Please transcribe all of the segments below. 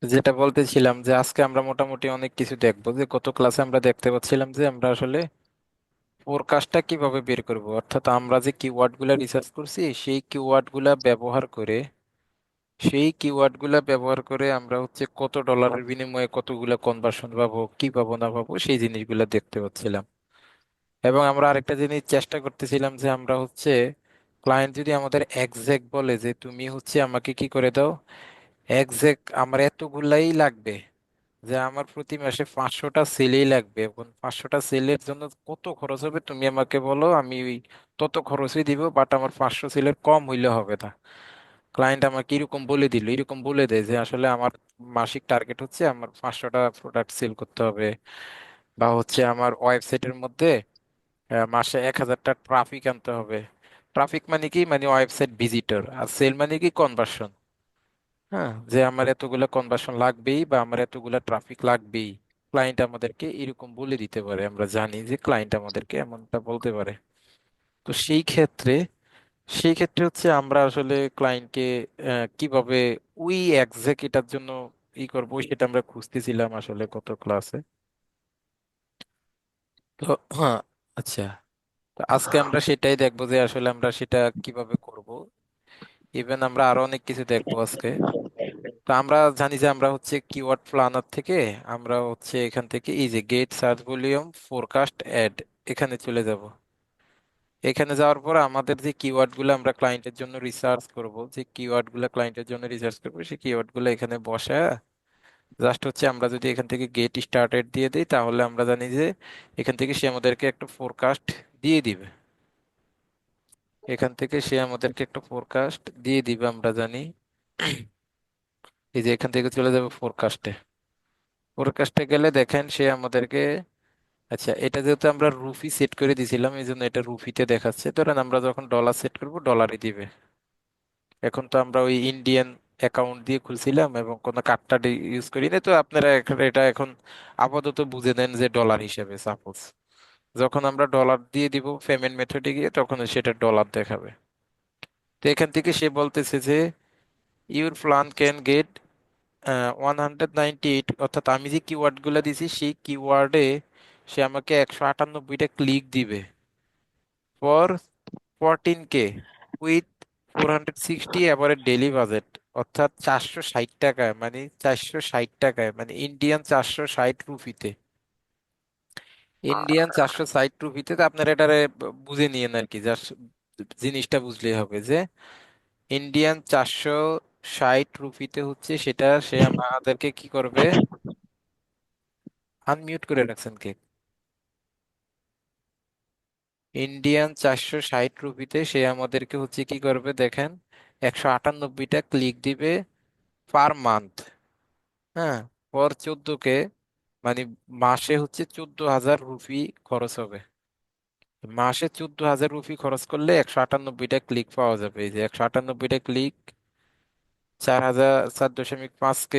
যেটা বলতেছিলাম যে আজকে আমরা মোটামুটি অনেক কিছু দেখবো। যে গত ক্লাসে আমরা দেখতে পাচ্ছিলাম যে আমরা আসলে ফোরকাস্টটা কিভাবে বের করব, অর্থাৎ আমরা যে কিওয়ার্ড গুলা রিসার্চ করছি সেই কিওয়ার্ড গুলা ব্যবহার করে আমরা হচ্ছে কত ডলারের বিনিময়ে কতগুলা কনভার্সন পাবো, কি পাবো না পাবো সেই জিনিসগুলা দেখতে পাচ্ছিলাম। এবং আমরা আরেকটা জিনিস চেষ্টা করতেছিলাম যে আমরা হচ্ছে ক্লায়েন্ট যদি আমাদের এক্সাক্ট বলে যে তুমি হচ্ছে আমাকে কি করে দাও, এক্সাক্ট আমার এতগুলাই লাগবে, যে আমার প্রতি মাসে 500টা সেলেই লাগবে, এখন 500টা সেলের জন্য কত খরচ হবে তুমি আমাকে বলো, আমি ওই তত খরচই দিব, বাট আমার 500 সেলের কম হইলে হবে না। ক্লায়েন্ট আমাকে এরকম বলে দিল, এরকম বলে দেয় যে আসলে আমার মাসিক টার্গেট হচ্ছে আমার 500টা প্রোডাক্ট সেল করতে হবে, বা হচ্ছে আমার ওয়েবসাইটের মধ্যে মাসে 1000টা ট্রাফিক আনতে হবে। ট্রাফিক মানে কি, মানে ওয়েবসাইট ভিজিটর, আর সেল মানে কি কনভার্সন। হ্যাঁ, যে আমার এতগুলা কনভার্সন লাগবেই বা আমার এতগুলা ট্রাফিক লাগবেই। ক্লায়েন্ট আমাদেরকে এরকম বলে দিতে পারে, আমরা জানি যে ক্লায়েন্ট আমাদেরকে এমনটা বলতে পারে। তো সেই ক্ষেত্রে হচ্ছে আমরা আসলে ক্লায়েন্টকে কিভাবে ওই এক্সাক্ট এটার জন্য ই করবো সেটা আমরা খুঁজতেছিলাম আসলে কত ক্লাসে। তো হ্যাঁ, আচ্ছা, তো আজকে আমরা সেটাই দেখবো যে আসলে আমরা সেটা কিভাবে করব। ইভেন আমরা আরো অনেক কিছু দেখবো আজকে। তো আমরা জানি যে আমরা হচ্ছে কিওয়ার্ড প্ল্যানার থেকে আমরা হচ্ছে এখান থেকে এই যে get search volume forecast ad, এখানে চলে যাব। এখানে যাওয়ার পর আমাদের যে কিওয়ার্ড গুলো আমরা ক্লায়েন্টের জন্য রিসার্চ করব, যে কিওয়ার্ড গুলো ক্লায়েন্টের জন্য রিসার্চ করবো সেই কিওয়ার্ড গুলো এখানে বসায় জাস্ট হচ্ছে আমরা যদি এখান থেকে গেট স্টার্টেড দিয়ে দিই, তাহলে আমরা জানি যে এখান থেকে সে আমাদেরকে একটা ফোরকাস্ট দিয়ে দিবে। এখান থেকে সে আমাদেরকে একটা ফোরকাস্ট দিয়ে দিবে আমরা জানি। এই যে এখান থেকে চলে যাবে ফোরকাস্টে। ফোরকাস্টে গেলে দেখেন সে আমাদেরকে, আচ্ছা এটা যেহেতু আমরা রুপি সেট করে দিয়েছিলাম এই জন্য এটা রুপিতে দেখাচ্ছে, ধরেন আমরা যখন ডলার সেট করব ডলারই দিবে। এখন তো আমরা ওই ইন্ডিয়ান অ্যাকাউন্ট দিয়ে খুলছিলাম এবং কোনো কার্ডটা ইউজ করি না, তো আপনারা এটা এখন আপাতত বুঝে নেন যে ডলার হিসেবে সাপোজ। যখন আমরা ডলার দিয়ে দিব পেমেন্ট মেথডে গিয়ে, তখন সেটা ডলার দেখাবে। তো এখান থেকে সে বলতেছে যে ইউর প্ল্যান ক্যান গেট 198, অর্থাৎ আমি যে কিওয়ার্ড গুলো দিছি সেই কিওয়ার্ডে সে আমাকে 198টা ক্লিক দিবে for 14K with 460 average daily budget, অর্থাৎ 460 টাকায়, মানে 460 টাকায়, মানে ইন্ডিয়ান 460 রুপিতে। ইন্ডিয়ান 460 রুপিতে, তো আপনারা এটারে বুঝে নিয়েন আর কি, জাস্ট জিনিসটা বুঝলেই হবে যে ইন্ডিয়ান 460 রুপিতে হচ্ছে সেটা সে আমাদেরকে কি করবে। আনমিউট করে রাখছেন কে? ইন্ডিয়ান 460 রুপিতে সে আমাদেরকে হচ্ছে কি করবে দেখেন, 198টা ক্লিক দিবে পার মান্থ। হ্যাঁ, পর 14K, মানে মাসে হচ্ছে 14,000 রুপি খরচ হবে। মাসে 14,000 রুপি খরচ করলে 198টা ক্লিক পাওয়া যাবে। এই যে 198টা ক্লিক, 4,004.5K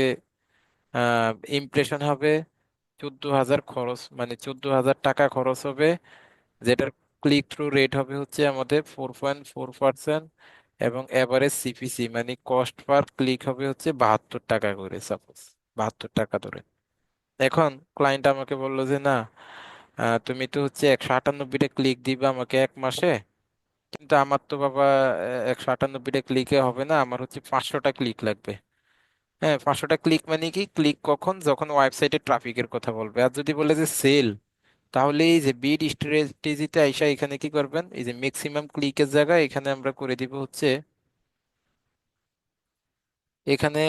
ইমপ্রেশন হবে, 14,000 খরচ, মানে 14,000 টাকা খরচ হবে, যেটার ক্লিক থ্রু রেট হবে হচ্ছে আমাদের 4.4%। এবং এভারেজ সিপিসি মানে কস্ট পার ক্লিক হবে হচ্ছে 72 টাকা করে, সাপোজ 72 টাকা ধরে। এখন ক্লায়েন্ট আমাকে বললো যে না, তুমি তো হচ্ছে 198টা ক্লিক দিবে আমাকে এক মাসে, কিন্তু আমার তো বাবা 198টা ক্লিকে হবে না, আমার হচ্ছে 500টা ক্লিক লাগবে। হ্যাঁ, 500টা ক্লিক মানে কি, ক্লিক কখন, যখন ওয়েবসাইটে ট্রাফিকের কথা বলবে। আর যদি বলে যে সেল, তাহলে এই যে বিড স্ট্র্যাটেজিতে আইসা এখানে কি করবেন, এই যে ম্যাক্সিমাম ক্লিকের জায়গায় এখানে আমরা করে দিব হচ্ছে এখানে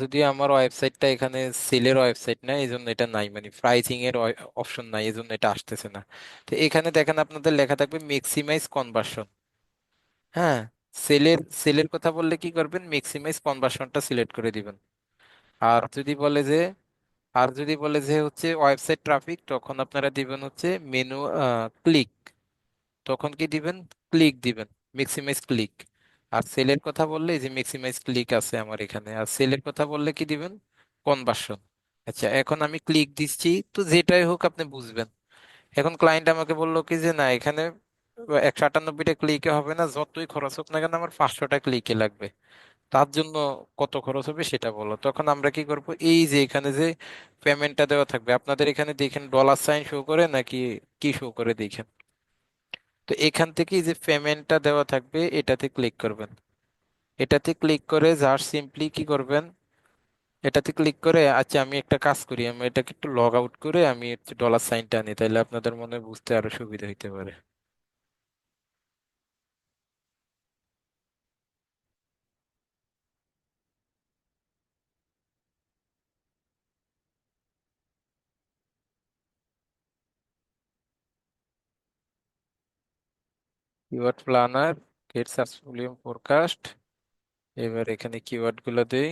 যদি আমার ওয়েবসাইটটা এখানে সেলের ওয়েবসাইট না, এই জন্য এটা নাই, মানে প্রাইসিং এর অপশন নাই, এই জন্য এটা আসতেছে না। তো এখানে দেখেন আপনাদের লেখা থাকবে ম্যাক্সিমাইজ কনভার্সন। হ্যাঁ, সেলের কথা বললে কি করবেন, ম্যাক্সিমাইজ কনভার্সনটা সিলেক্ট করে দিবেন। আর যদি বলে যে আর যদি বলে যে হচ্ছে ওয়েবসাইট ট্রাফিক, তখন আপনারা দিবেন হচ্ছে মেনু ক্লিক, তখন কি দিবেন, ক্লিক দিবেন, ম্যাক্সিমাইজ ক্লিক। আর সেলের কথা বললে এই যে ম্যাক্সিমাইজ ক্লিক আছে আমার এখানে, আর সেলের কথা বললে কি দিবেন, কনভার্সন। আচ্ছা, এখন আমি ক্লিক দিচ্ছি, তো যেটাই হোক আপনি বুঝবেন। এখন ক্লায়েন্ট আমাকে বললো কি যে না, এখানে 198টা ক্লিকে হবে না, যতই খরচ হোক না কেন আমার 500টা ক্লিকে লাগবে। তার জন্য কত খরচ হবে সেটা বলো। তখন আমরা কি করব, এই যে এখানে যে পেমেন্টটা দেওয়া থাকবে, আপনাদের এখানে দেখেন ডলার সাইন শো করে নাকি কি শো করে দেখেন? তো এখান থেকে এই যে পেমেন্টটা দেওয়া থাকবে এটাতে ক্লিক করবেন। এটাতে ক্লিক করে জাস্ট সিম্পলি কি করবেন, এটাতে ক্লিক করে, আচ্ছা আমি একটা কাজ করি, আমি এটাকে একটু লগ আউট করে আমি ডলার সাইনটা আনি, তাহলে আপনাদের মনে হয় বুঝতে আরো সুবিধা হইতে পারে। Keyword planner, get search volume forecast. এবার এখানে কিওয়ার্ড গুলো দেই,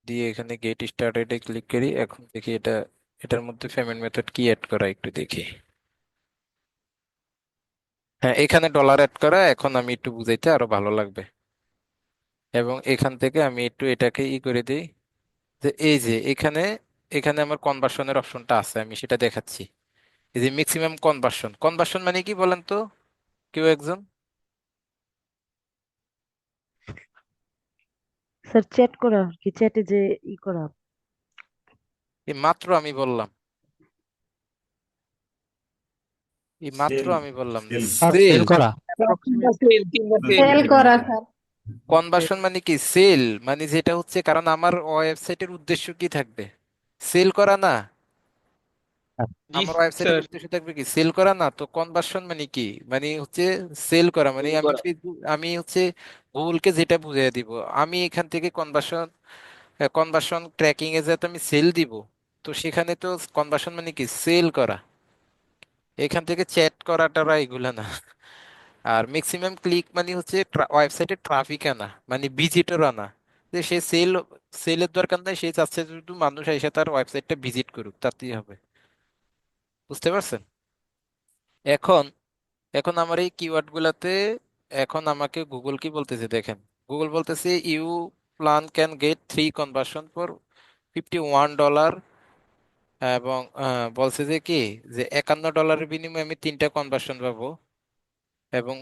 দিয়ে এখানে গেট স্টার্টেড এ ক্লিক করি। এখন দেখি এটা, এটার মধ্যে পেমেন্ট মেথড কি অ্যাড করা একটু দেখি। হ্যাঁ, এখানে ডলার অ্যাড করা, এখন আমি একটু বুঝাইতে আরো ভালো লাগবে। এবং এখান থেকে আমি একটু এটাকে ই করে দিই, যে এই যে এখানে, এখানে আমার কনভার্সনের অপশনটা আছে, আমি সেটা দেখাচ্ছি। এই যে ম্যাক্সিমাম কনভার্সন, কনভার্সন মানে কি বলেন তো কেউ একজন? স্যার চ্যাট করা আর কি, চ্যাটে যে ই করা। এই মাত্র আমি বললাম, এই মাত্র সেল আমি বললাম যে সেল আর সেল। সেল করা। সেল করা স্যার। কনভার্সন মানে কি সেল, মানে যেটা হচ্ছে, কারণ আমার ওয়েবসাইটের উদ্দেশ্য কি থাকবে, সেল করা না। জি আমার ওয়েবসাইটের স্যার। উদ্দেশ্য থাকবে কি সেল করা না, তো কনভার্সন মানে কি, মানে হচ্ছে সেল করা, মানে সেল আমি করা। ফেসবুক, আমি হচ্ছে গুগলকে যেটা বুঝিয়ে দিব, আমি এখান থেকে কনভার্সন, কনভার্সন ট্র্যাকিং এ যাতে আমি সেল দিব, তো সেখানে তো কনভার্সন মানে কি সেল করা, এখান থেকে চ্যাট করা টরা এগুলা না। আর ম্যাক্সিমাম ক্লিক মানে হচ্ছে ওয়েবসাইটে ট্রাফিক আনা, মানে ভিজিটর আনা, যে সে সেল, সেলের দরকার নাই, সে চাচ্ছে শুধু মানুষ এসে তার ওয়েবসাইটটা ভিজিট করুক, তাতেই হবে। বুঝতে পারছেন? এখন, এখন আমার এই কিওয়ার্ড গুলাতে, এখন আমাকে গুগল কি বলতেছে দেখেন, গুগল বলতেছে you plan can get 3 conversion for $51। এবং বলছে যে কি, যে $51 বিনিময়ে আমি 3টা কনভার্সন পাবো। এবং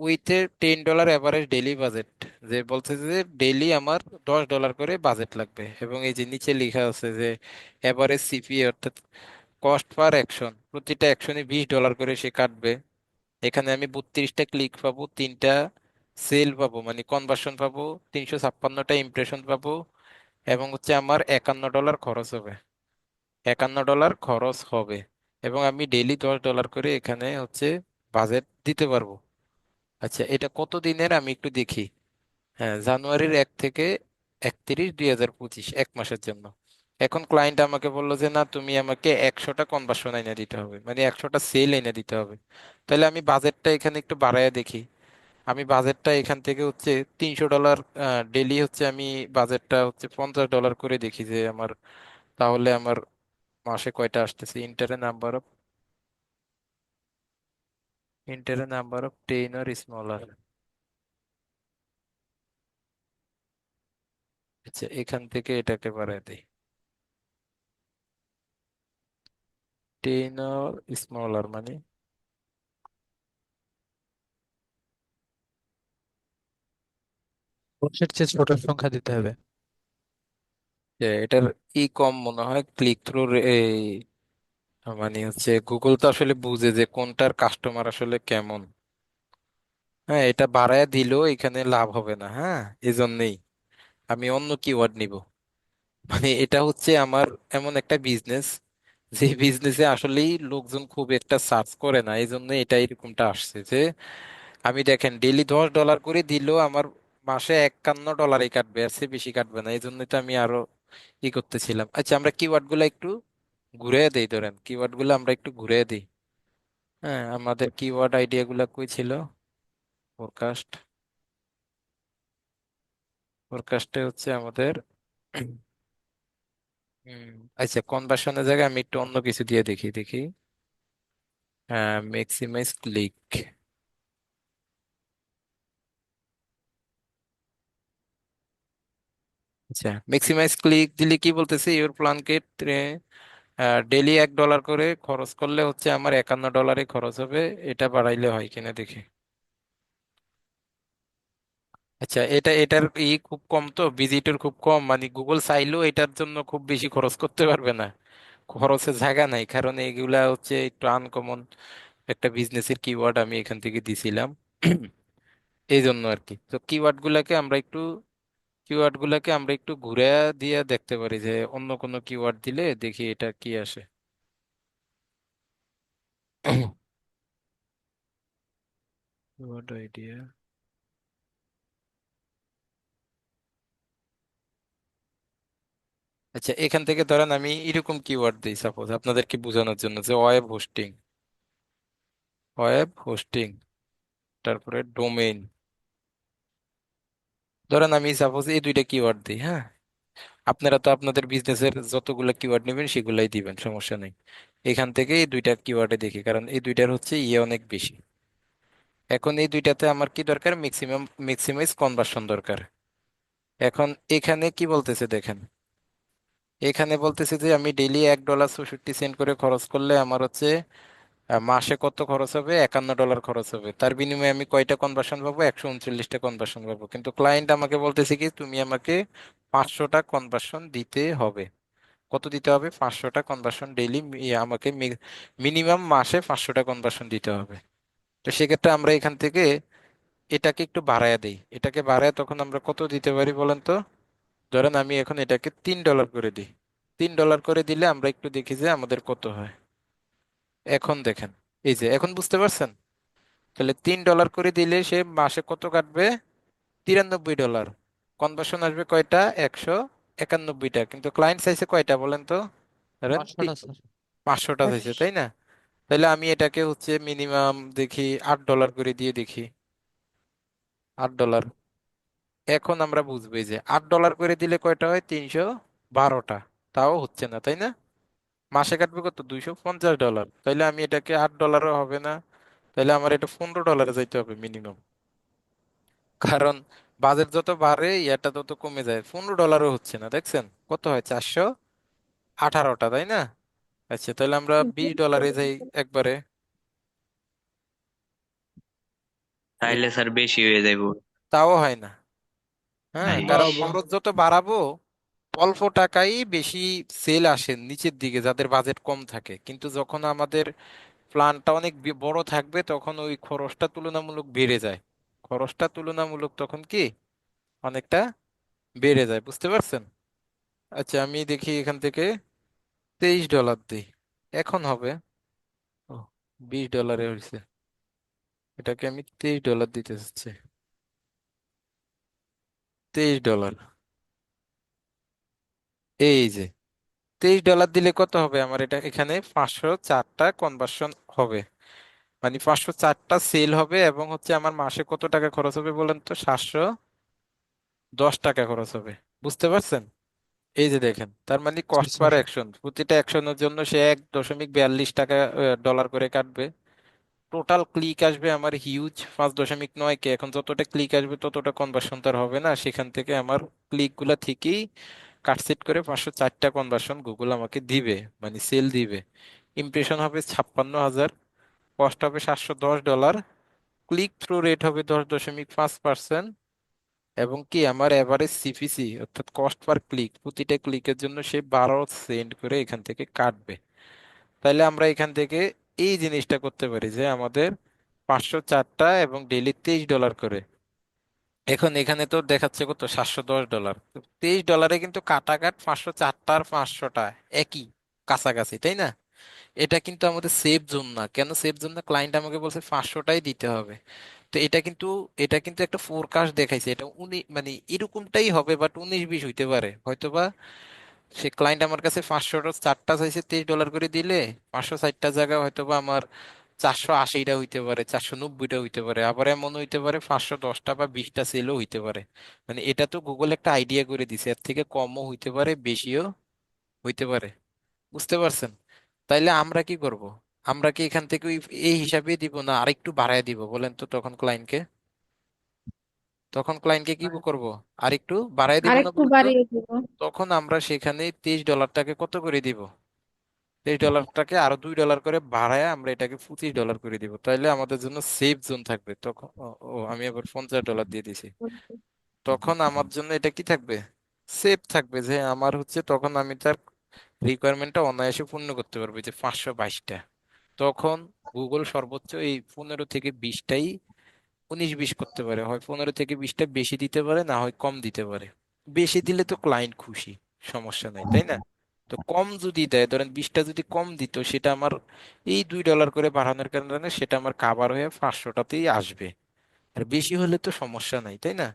উইথ $10 অ্যাভারেজ ডেইলি বাজেট, যে বলছে যে ডেইলি আমার $10 করে বাজেট লাগবে। এবং এই যে নিচে লেখা আছে যে অ্যাভারেজ সিপিএ, অর্থাৎ কস্ট পার অ্যাকশন, প্রতিটা অ্যাকশনে $20 করে সে কাটবে। এখানে আমি 32টা ক্লিক পাবো, 3টা সেল পাবো মানে কনভার্সন পাবো, 356টা ইমপ্রেশন পাবো, এবং হচ্ছে আমার $51 খরচ হবে, $51 খরচ হবে। এবং আমি ডেইলি $10 করে এখানে হচ্ছে বাজেট দিতে পারবো। আচ্ছা, এটা কত দিনের আমি একটু দেখি। হ্যাঁ, জানুয়ারির 1 থেকে 31, 2025, 1 মাসের জন্য। এখন ক্লায়েন্ট আমাকে বললো যে না, তুমি আমাকে 100টা কনভার্সন এনে দিতে হবে, মানে 100টা সেল এনে দিতে হবে। তাহলে আমি বাজেটটা এখানে একটু বাড়ায় দেখি। আমি বাজেটটা এখান থেকে হচ্ছে $300 ডেলি, হচ্ছে আমি বাজেটটা হচ্ছে $50 করে দেখি যে আমার, তাহলে আমার মাসে কয়টা আসতেছে। ইন্টারে নাম্বার অফ 10 অর স্মলার। আচ্ছা, এখান থেকে এটাকে বাড়ায় দিই, 10 অর স্মলার মানে, বর্ষের চেয়ে ছোট সংখ্যা দিতে হবে। যে এটার ই কম মনে হয় ক্লিক থ্রু, এই মানে হচ্ছে গুগল তো আসলে বুঝে যে কোনটার কাস্টমার আসলে কেমন। হ্যাঁ, এটা বাড়ায় দিলেও এখানে লাভ হবে না, হ্যাঁ, এই জন্যই আমি অন্য কিওয়ার্ড নিব। মানে এটা হচ্ছে আমার এমন একটা বিজনেস, যে বিজনেসে আসলেই লোকজন খুব একটা সার্চ করে না, এই জন্য এটা এরকমটা আসছে যে আমি দেখেন ডেইলি $10 করে দিলেও আমার মাসে $51 কাটবে, আর চেয়ে বেশি কাটবে না, এই জন্যই তো আমি আরো ই করতেছিলাম। আচ্ছা, আমরা কিওয়ার্ড গুলো একটু ঘুরে দেই, ধরেন কিওয়ার্ড গুলো আমরা একটু ঘুরে দিই। হ্যাঁ, আমাদের কিওয়ার্ড আইডিয়া গুলা কই ছিল, ফোরকাস্ট, ফোরকাস্টে হচ্ছে আমাদের হুম, আচ্ছা কনভার্সনের জায়গায় আমি একটু অন্য কিছু দিয়ে দেখি দেখি। হ্যাঁ, ম্যাক্সিমাইজ ক্লিক। আচ্ছা, ম্যাক্সিমাইজ ক্লিক দিলে কি বলতেছে, ইওর প্ল্যানকে ডেইলি $1 করে খরচ করলে হচ্ছে আমার $51 খরচ হবে। এটা বাড়াইলে হয় কিনা দেখি। আচ্ছা, এটার খুব কম, তো ভিজিটর খুব কম, মানে গুগল চাইলেও এটার জন্য খুব বেশি খরচ করতে পারবে না, খরচের জায়গা নাই, কারণ এগুলা হচ্ছে একটু আনকমন একটা বিজনেসের কিওয়ার্ড আমি এখান থেকে দিছিলাম। এই জন্য আর কি। তো কিওয়ার্ড গুলাকে আমরা একটু ঘুরে দিয়ে দেখতে পারি যে অন্য কোনো কিওয়ার্ড দিলে দেখি এটা কি আসে। Keyword idea. আচ্ছা, এখান থেকে ধরেন আমি এরকম কিওয়ার্ড দিই সাপোজ আপনাদেরকে বোঝানোর জন্য, যে ওয়েব হোস্টিং, তারপরে ডোমেইন। ধরেন আমি সাপোজ এই দুইটা কিওয়ার্ড দিই, হ্যাঁ। আপনারা তো আপনাদের বিজনেসের যতগুলো কিওয়ার্ড নেবেন সেগুলাই দিবেন, সমস্যা নেই। এখান থেকে এই দুইটা কিওয়ার্ডে দেখি, কারণ এই দুইটার হচ্ছে অনেক বেশি। এখন এই দুইটাতে আমার কি দরকার, ম্যাক্সিমাইজ কনভার্সন দরকার। এখন এখানে কি বলতেছে দেখেন, এখানে বলতেছে যে আমি ডেইলি $1.64 করে খরচ করলে আমার হচ্ছে মাসে কত খরচ হবে, $51 খরচ হবে। তার বিনিময়ে আমি কয়টা কনভার্সন পাবো, 139টা কনভার্সন পাবো। কিন্তু ক্লায়েন্ট আমাকে বলতেছে কি, তুমি আমাকে 500টা কনভার্সন দিতে হবে। কত দিতে হবে, 500টা কনভার্সন ডেইলি, আমাকে মিনিমাম মাসে 500টা কনভার্সন দিতে হবে। তো সেক্ষেত্রে আমরা এখান থেকে এটাকে একটু বাড়ায় দেই, এটাকে বাড়ায় তখন আমরা কত দিতে পারি বলেন তো। ধরেন আমি এখন এটাকে $3 করে দিই। $3 করে দিলে আমরা একটু দেখি যে আমাদের কত হয়। এখন দেখেন, এই যে এখন বুঝতে পারছেন। তাহলে $3 করে দিলে সে মাসে কত কাটবে, $93। কনভার্সন আসবে কয়টা, 191টা। কিন্তু ক্লায়েন্ট চাইছে কয়টা বলেন তো, ধরেন 500টা স্যার। 500টা চাইছে, তাই না? তাহলে আমি এটাকে হচ্ছে মিনিমাম দেখি $8 করে দিয়ে দেখি, $8। এখন আমরা বুঝবো এই যে $8 করে দিলে কয়টা হয়, 312টা। তাও হচ্ছে না, তাই না? মাসে কাটবে কত, $250। তাইলে আমি এটাকে $8ও হবে না, তাইলে আমার এটা $15 যাইতে হবে মিনিমাম। কারণ বাজেট যত বাড়ে ইয়াটা তত কমে যায়, $15ও হচ্ছে না, দেখছেন কত হয়, 418টা, তাই না? আচ্ছা, তাহলে আমরা $20 যাই একবারে। তাইলে স্যার বেশি হয়ে যাইব তাও হয় না, হ্যাঁ, ভাই। কারণ খরচ যত বাড়াবো অল্প টাকাই বেশি সেল আসে নিচের দিকে, যাদের বাজেট কম থাকে। কিন্তু যখন আমাদের প্ল্যানটা অনেক বড় থাকবে তখন ওই খরচটা তুলনামূলক বেড়ে যায়। খরচটা তুলনামূলক তখন কি অনেকটা বেড়ে যায়, বুঝতে পারছেন? আচ্ছা, আমি দেখি এখান থেকে $23 দিই, এখন হবে। ও, $20 হয়েছে। এটাকে আমি $23 দিতে চাচ্ছি, $23। এই যে $23 দিলে কত হবে আমার, এটা এখানে 504টা কনভার্সন হবে, মানে 504টা সেল হবে। এবং হচ্ছে আমার মাসে কত টাকা খরচ হবে বলেন তো, $710 খরচ হবে, বুঝতে পারছেন? এই যে দেখেন, তার মানে জি কস্ট পার স্যার। অ্যাকশন, প্রতিটা অ্যাকশনের জন্য সে $1.42 ডলার করে কাটবে। টোটাল ক্লিক আসবে আমার হিউজ 5.9K। এখন যতটা ক্লিক আসবে ততটা কনভার্সন তার হবে না, সেখান থেকে আমার ক্লিক গুলা থেকেই কাটসেট করে 504টা কনভার্সন গুগল আমাকে দিবে, মানে সেল দিবে। ইমপ্রেশন হবে 56,000, কস্ট হবে $710, ক্লিক থ্রু রেট হবে 10.5%, এবং কি আমার এভারেজ সিপিসি অর্থাৎ কস্ট পার ক্লিক, প্রতিটা ক্লিকের জন্য সে 12 সেন্ট করে এখান থেকে কাটবে। তাহলে আমরা এখান থেকে এই জিনিসটা করতে পারি যে আমাদের 504টা এবং ডেইলি $23 করে। এখন এখানে তো দেখাচ্ছে কত, $710। $23 কিন্তু কাটাকাট 504টার 500টা একই, কাছাকাছি, তাই না? এটা কিন্তু আমাদের সেফ জোন না। কেন সেফ জোন না, ক্লায়েন্ট আমাকে বলছে 500টাই দিতে হবে। তো এটা কিন্তু একটা ফোরকাস্ট দেখাইছে, এটা মানে এরকমটাই হবে, বাট 19-20 হইতে পারে হয়তোবা। সে ক্লায়েন্ট আমার কাছে 504টা চাইছে, $23 করে দিলে 560টা জায়গায় হয়তোবা আমার 480টা হইতে পারে, 490টা হইতে পারে, আবার এমন হইতে পারে 510টা বা 20টা সেলও হইতে পারে। মানে এটা তো গুগল একটা আইডিয়া করে দিছে, এর থেকে কমও হইতে পারে, বেশিও হইতে পারে, বুঝতে পারছেন? তাইলে আমরা কি করব? আমরা কি এখান থেকে এই হিসাবে দিব, না আরেকটু বাড়ায় দিব বলেন তো তখন ক্লায়েন্টকে কি করব, আরেকটু বাড়ায় দিব না আরেকটু বলেন তো? বাড়িয়ে দিব। তখন আমরা সেখানে $23টাকে কত করে দিব, $23টাকে আরো $2 করে বাড়ায় আমরা এটাকে $25 করে দিব। তাইলে আমাদের জন্য সেফ জোন থাকবে তখন। ও ও, আমি আবার $50 দিয়ে দিছি। তখন আমার জন্য এটা কি থাকবে, সেফ থাকবে, যে আমার হচ্ছে তখন আমি তার রিকোয়ারমেন্টটা অনায়াসে পূর্ণ করতে পারবো, যে 522টা। তখন গুগল সর্বোচ্চ এই 15 থেকে 20টাই 19-20 করতে পারে, হয় 15 থেকে 20টা বেশি দিতে পারে, না হয় কম দিতে পারে। বেশি দিলে তো ক্লায়েন্ট খুশি, সমস্যা নাই, তাই না? তো কম যদি দেয়, ধরেন 20টা যদি কম দিত, সেটা আমার এই $2 করে বাড়ানোর কারণে সেটা আমার কাভার হয়ে 500টাতেই আসবে। আর বেশি হলে তো সমস্যা নাই, তাই না?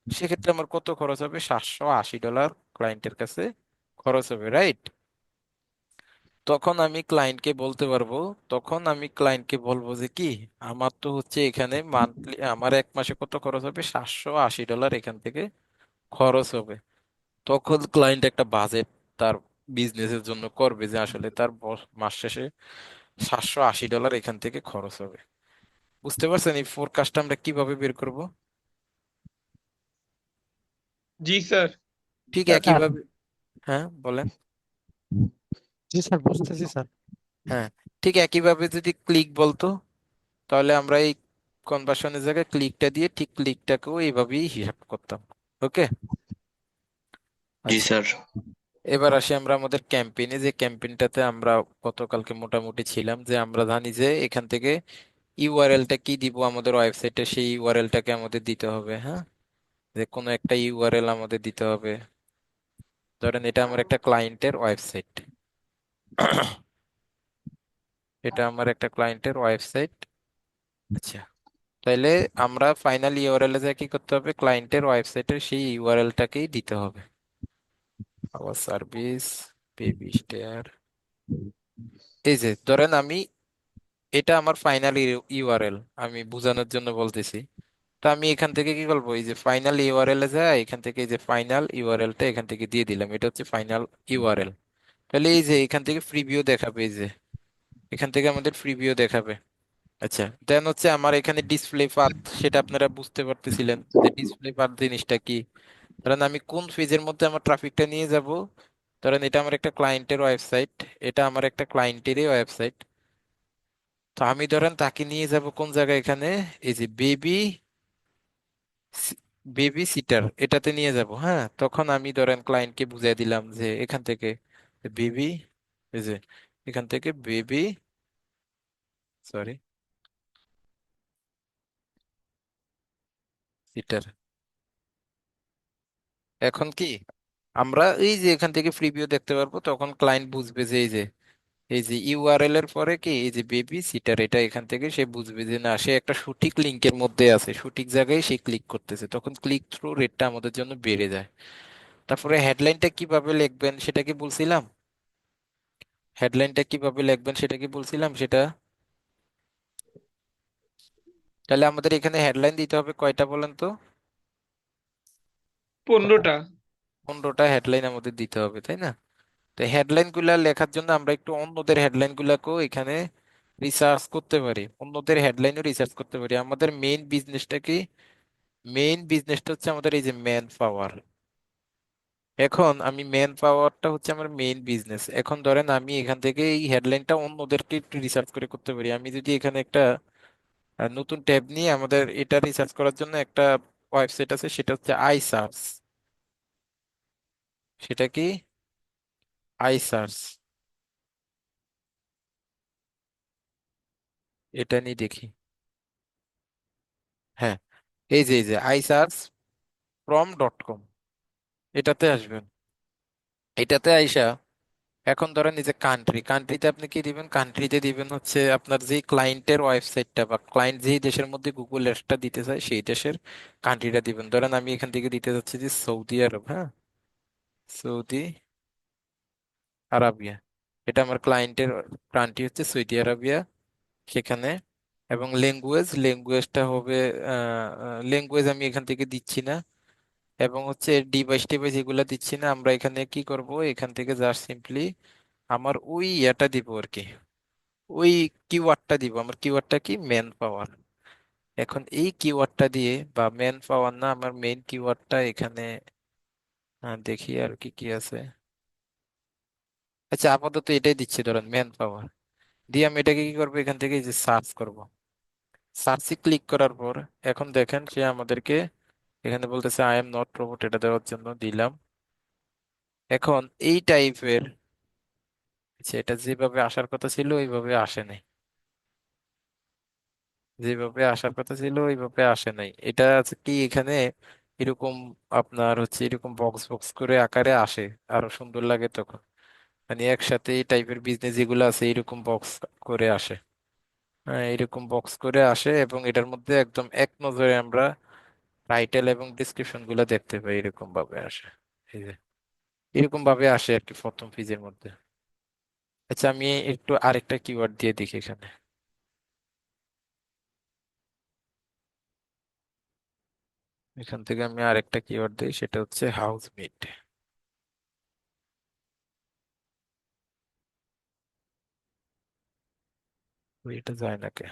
সেক্ষেত্রে আমার কত খরচ হবে, $780 ক্লায়েন্টের কাছে খরচ হবে, রাইট? তখন আমি ক্লায়েন্টকে বলতে পারবো, তখন আমি ক্লায়েন্টকে বলবো যে কি, আমার তো হচ্ছে এখানে মান্থলি, আমার এক মাসে কত খরচ হবে, $780 এখান থেকে খরচ হবে। তখন ক্লায়েন্ট একটা বাজেট তার বিজনেসের জন্য করবে, যে আসলে তার মাস শেষে $780 এখান থেকে খরচ হবে। বুঝতে পারছেন এই ফোরকাস্টটা আমরা কিভাবে বের করব? জি স্যার। ঠিক স্যার একইভাবে, হ্যাঁ বলেন। জি স্যার, বুঝতেছি স্যার। হ্যাঁ, ঠিক একইভাবে যদি ক্লিক বলতো, তাহলে আমরা এই কনভার্সনের জায়গায় ক্লিকটা দিয়ে ঠিক ক্লিকটাকেও এইভাবেই হিসাব করতাম। ওকে, জি আচ্ছা। স্যার। এবার আসি আমরা আমাদের ক্যাম্পেইনে, যে ক্যাম্পেইনটাতে আমরা গতকালকে মোটামুটি ছিলাম, যে আমরা জানি যে এখান থেকে ইউআরএলটা কি দিব আমাদের ওয়েবসাইটে, সেই ইউআরএলটাকে আমাদের দিতে হবে, হ্যাঁ? যে কোনো একটা ইউআরএল আমাদের দিতে হবে। ধরেন এটা আমার একটা ক্লায়েন্টের ওয়েবসাইট, এটা আমার একটা ক্লায়েন্টের ওয়েবসাইট। আচ্ছা, তাইলে আমরা ফাইনাল ইউআরএল এ যা কি করতে হবে, ক্লায়েন্টের ওয়েবসাইটের সেই ইউআরএলটাকেই দিতে হবে। Our service, baby stair. এই যে ধরেন আমি, এটা আমার ফাইনাল ইউআরএল, আমি বোঝানোর জন্য বলতেছি। তো আমি এখান থেকে কি বলবো, এই যে ফাইনাল ইউআরএল এ যায়, এখান থেকে এই যে ফাইনাল ইউআরএলটা এখান থেকে দিয়ে দিলাম, এটা হচ্ছে ফাইনাল ইউআরএল। তাহলে এই যে এখান থেকে ফ্রি ভিউ দেখাবে, এই যে এখান থেকে আমাদের ফ্রি ভিউ দেখাবে। আচ্ছা, দেন হচ্ছে আমার এখানে ডিসপ্লে পাথ, সেটা আপনারা বুঝতে পারতেছিলেন যে ডিসপ্লে পাথ জিনিসটা কি। ধরেন আমি কোন পেজের মধ্যে আমার ট্রাফিকটা নিয়ে যাব, ধরেন এটা আমার একটা ক্লায়েন্টের ওয়েবসাইট, এটা আমার একটা ক্লায়েন্টেরই ওয়েবসাইট। তো আমি ধরেন তাকে নিয়ে যাব কোন জায়গায়, এখানে এই যে বেবি সিটার এটাতে নিয়ে যাব, হ্যাঁ? তখন আমি ধরেন ক্লায়েন্টকে বুঝিয়ে দিলাম যে এখান থেকে বেবি, এই যে এখান থেকে বেবি, সরি, সিটার। এখন কি আমরা এই যে এখান থেকে ফ্রি ভিউ দেখতে পারবো, তখন ক্লায়েন্ট বুঝবে যে এই যে ইউআরএল এর পরে কি এই যে বেবি সিটার, এটা এখান থেকে সে বুঝবে যে না, সে একটা সঠিক লিংকের মধ্যে আছে, সঠিক জায়গায় সে ক্লিক করতেছে, তখন ক্লিক থ্রু রেটটা আমাদের জন্য বেড়ে যায়। তারপরে হেডলাইনটা কিভাবে লিখবেন সেটা কি বলছিলাম, হেডলাইনটা কিভাবে লিখবেন সেটা কি বলছিলাম সেটা। তাহলে আমাদের এখানে হেডলাইন দিতে হবে কয়টা বলেন তো? 15টা। 15টা হেডলাইন আমাদের দিতে হবে, তাই না? তো হেডলাইন গুলা লেখার জন্য আমরা একটু অন্যদের হেডলাইন গুলাকেও এখানে রিসার্চ করতে পারি, অন্যদের হেডলাইনও রিসার্চ করতে পারি। আমাদের মেইন বিজনেসটা কি, মেইন বিজনেসটা হচ্ছে আমাদের এই যে ম্যান পাওয়ার। এখন আমি ম্যান পাওয়ারটা হচ্ছে আমার মেইন বিজনেস। এখন ধরেন আমি এখান থেকে এই হেডলাইনটা অন্যদেরকে একটু রিসার্চ করে করতে পারি। আমি যদি এখানে একটা নতুন ট্যাব নিয়ে, আমাদের এটা রিসার্চ করার জন্য একটা ওয়েবসাইট আছে, সেটা হচ্ছে আইসার্চ। সেটা কি, আইসার্চ, এটা নিয়ে দেখি। হ্যাঁ, এই যে আইসার্চ from.com, এটাতে আসবেন। এটাতে আইসা এখন ধরেন এই যে কান্ট্রিতে আপনি কি দিবেন, কান্ট্রিতে দিবেন হচ্ছে আপনার যে ক্লায়েন্টের ওয়েবসাইটটা বা ক্লায়েন্ট যেই দেশের মধ্যে গুগল অ্যাডসটা দিতে চায় সেই দেশের কান্ট্রিটা দিবেন। ধরেন আমি এখান থেকে দিতে যাচ্ছি যে সৌদি আরব, হ্যাঁ, সৌদি আরাবিয়া। এটা আমার ক্লায়েন্টের কান্ট্রি হচ্ছে সৌদি আরাবিয়া, সেখানে। এবং ল্যাঙ্গুয়েজটা হবে, ল্যাঙ্গুয়েজ আমি এখান থেকে দিচ্ছি না। এবং হচ্ছে ডিভাইস টিভাইস এগুলা দিচ্ছি না। আমরা এখানে কি করব, এখান থেকে জাস্ট সিম্পলি আমার ওই ইয়েটা দিব আর কি, ওই কিওয়ার্ডটা দিব। আমার কিওয়ার্ডটা কি, ম্যান পাওয়ার। এখন এই কিওয়ার্ডটা দিয়ে, বা ম্যান পাওয়ার না, আমার মেইন কিওয়ার্ডটা এখানে, দেখি আর কি কি আছে। আচ্ছা, আপাতত এটাই দিচ্ছি, ধরেন ম্যান পাওয়ার দিয়ে আমি এটাকে কি করবো, এখান থেকে এই যে সার্চ করব। সার্চে ক্লিক করার পর এখন দেখেন সে আমাদেরকে এখানে বলতেছে আই এম নট রোবট, এটা দেওয়ার জন্য দিলাম। এখন এই টাইপের, এটা যেভাবে আসার কথা ছিল ওইভাবে আসে নাই, যেভাবে আসার কথা ছিল ওইভাবে আসে নাই। এটা আছে কি এখানে এরকম আপনার হচ্ছে এরকম বক্স বক্স করে আকারে আসে, আরো সুন্দর লাগে তখন। মানে একসাথে এই টাইপের বিজনেস যেগুলো আছে এরকম বক্স করে আসে। হ্যাঁ, এরকম বক্স করে আসে এবং এটার মধ্যে একদম এক নজরে আমরা টাইটেল এবং ডিসক্রিপশন গুলো দেখতে পাই, এরকম ভাবে আসে। এই যে এরকম ভাবে আসে আর কি প্রথম পেজের মধ্যে। আচ্ছা, আমি একটু আরেকটা কিওয়ার্ড দিয়ে দেখি এখানে। এখান থেকে আমি আরেকটা কিওয়ার্ড দিই, সেটা হচ্ছে হাউস মেট। এটা যায় না কে?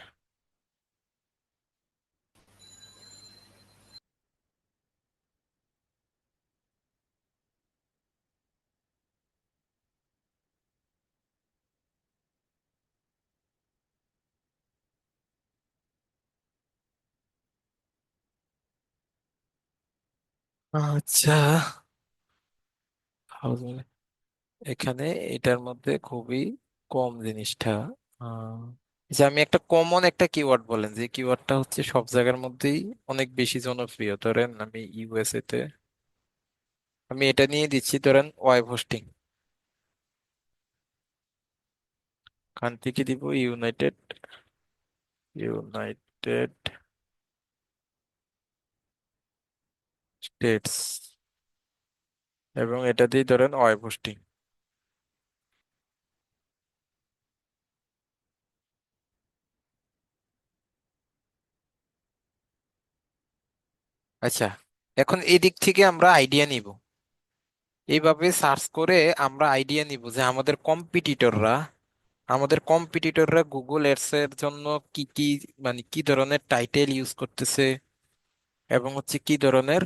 আচ্ছা, হাউস মেট এখানে এটার মধ্যে খুবই কম জিনিসটা। আহ, যে আমি একটা কমন একটা কিওয়ার্ড বলেন, যে কিওয়ার্ডটা হচ্ছে সব জায়গার মধ্যেই অনেক বেশি জনপ্রিয়। ধরেন আমি ইউএসএ তে আমি এটা নিয়ে দিচ্ছি, ধরেন ওয়েব হোস্টিং। কান্ট্রি কি দিব? ইউনাইটেড, ইউনাইটেড স্টেটস, এবং এটা দিয়ে ধরেন ওয়েব হোস্টিং। আচ্ছা, এখন এই দিক থেকে আমরা আইডিয়া নিব, এইভাবে সার্চ করে আমরা আইডিয়া নিব যে আমাদের কম্পিটিটররা গুগল এডস এর জন্য কি কি, মানে কি ধরনের টাইটেল ইউজ করতেছে এবং হচ্ছে কি ধরনের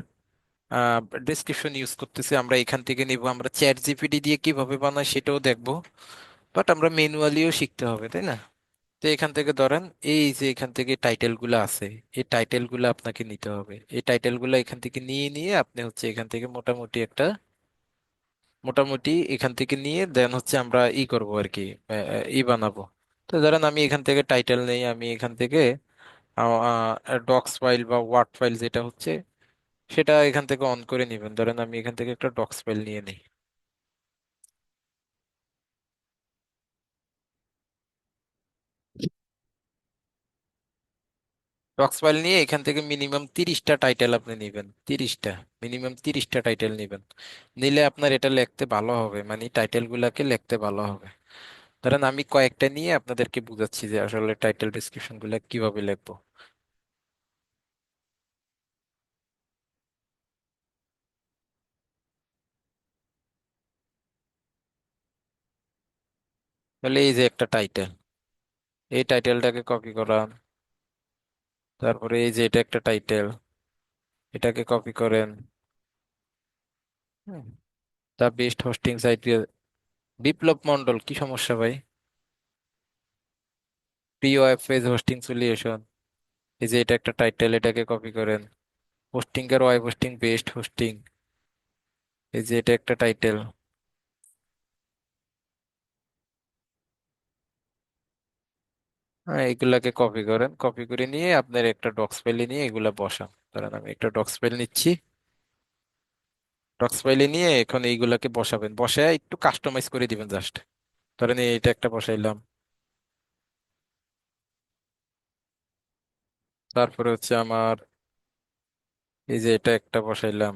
ডেসক্রিপশন ইউজ করতেছে। আমরা এখান থেকে নিব। আমরা চ্যাট জিপিটি দিয়ে কিভাবে বানায় সেটাও দেখবো, বাট আমরা ম্যানুয়ালিও শিখতে হবে, তাই না? তো এখান থেকে ধরেন এই যে এখান থেকে টাইটেল গুলো আছে, এই টাইটেল গুলো আপনাকে নিতে হবে। এই টাইটেল গুলো এখান থেকে নিয়ে নিয়ে আপনি হচ্ছে এখান থেকে মোটামুটি এখান থেকে নিয়ে দেন হচ্ছে আমরা ই করব আর কি, বানাবো। তো ধরেন আমি এখান থেকে টাইটেল নেই, আমি এখান থেকে ডক্স ফাইল বা ওয়ার্ড ফাইল যেটা হচ্ছে সেটা এখান থেকে অন করে নিবেন। ধরেন আমি এখান থেকে একটা ডক্স ফাইল নিয়ে নিই। ডক্স ফাইল নিয়ে এখান থেকে মিনিমাম 30টা টাইটেল আপনি নিবেন, 30টা, মিনিমাম 30টা টাইটেল নিবেন। নিলে আপনার এটা লিখতে ভালো হবে, মানে টাইটেল গুলাকে লিখতে ভালো হবে। ধরেন আমি কয়েকটা নিয়ে আপনাদেরকে বুঝাচ্ছি যে আসলে টাইটেল ডিসক্রিপশন গুলা কিভাবে লিখবো। তাহলে এই যে একটা টাইটেল, এই টাইটেলটাকে কপি করান। তারপরে এই যে এটা একটা টাইটেল, এটাকে কপি করেন। The best hosting site. Biplab Mondal, কি সমস্যা ভাই? Free web page hosting solution, এই যে এটা একটা টাইটেল, এটাকে কপি করেন। হোস্টিং এর ওয়েব হোস্টিং বেস্ট হোস্টিং, এই যে এটা একটা টাইটেল। হ্যাঁ, এগুলাকে কপি করেন, কপি করে নিয়ে আপনার একটা ডক্স ফাইলে নিয়ে এগুলা বসান। ধরেন আমি একটা ডক্স ফাইল নিচ্ছি, ডক্স ফাইলে নিয়ে এখন এইগুলাকে বসাবেন, বসায় একটু কাস্টমাইজ করে দিবেন জাস্ট। ধরেন এইটা একটা বসাইলাম, তারপরে হচ্ছে আমার এই যে এটা একটা বসাইলাম,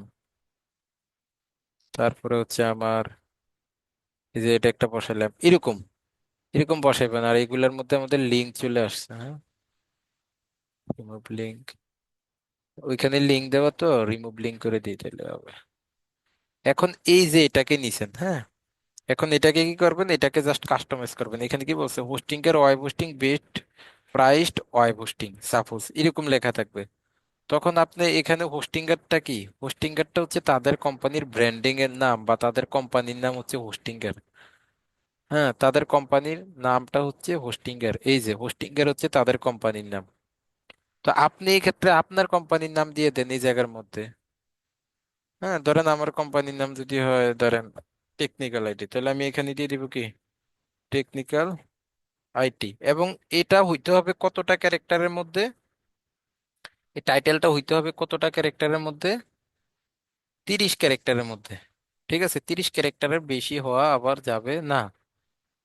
তারপরে হচ্ছে আমার এই যে এটা একটা বসাইলাম। এরকম এরকম বসাইবেন। আর এগুলোর মধ্যে আমাদের লিঙ্ক চলে আসছে, হ্যাঁ, রিমুভ লিঙ্ক, ওইখানে লিঙ্ক দেওয়া, তো রিমুভ লিঙ্ক করে দিয়ে দিলে হবে। এখন এই যে এটাকে নিছেন, হ্যাঁ, এখন এটাকে কি করবেন, এটাকে জাস্ট কাস্টমাইজ করবেন। এখানে কি বলছে, হোস্টিং এর web hosting best priced web hosting suppose এরকম লেখা থাকবে। তখন আপনি এখানে হোস্টিং এরটা কি, হোস্টিং এরটা হচ্ছে তাদের কোম্পানির ব্র্যান্ডিং এর নাম, বা তাদের কোম্পানির নাম হচ্ছে হোস্টিং এর। হ্যাঁ, তাদের কোম্পানির নামটা হচ্ছে হোস্টিং এর, এই যে হোস্টিং এর হচ্ছে তাদের কোম্পানির নাম। তো আপনি এই ক্ষেত্রে আপনার কোম্পানির নাম দিয়ে দেন এই জায়গার মধ্যে। হ্যাঁ, ধরেন আমার কোম্পানির নাম যদি হয় ধরেন টেকনিক্যাল আইটি, তাহলে আমি এখানে দিয়ে দিব কি টেকনিক্যাল আইটি। এবং এটা হইতে হবে কতটা ক্যারেক্টারের মধ্যে, এই টাইটেলটা হইতে হবে কতটা ক্যারেক্টারের মধ্যে, 30 ক্যারেক্টারের মধ্যে। ঠিক আছে, 30 ক্যারেক্টারের বেশি হওয়া আবার যাবে না।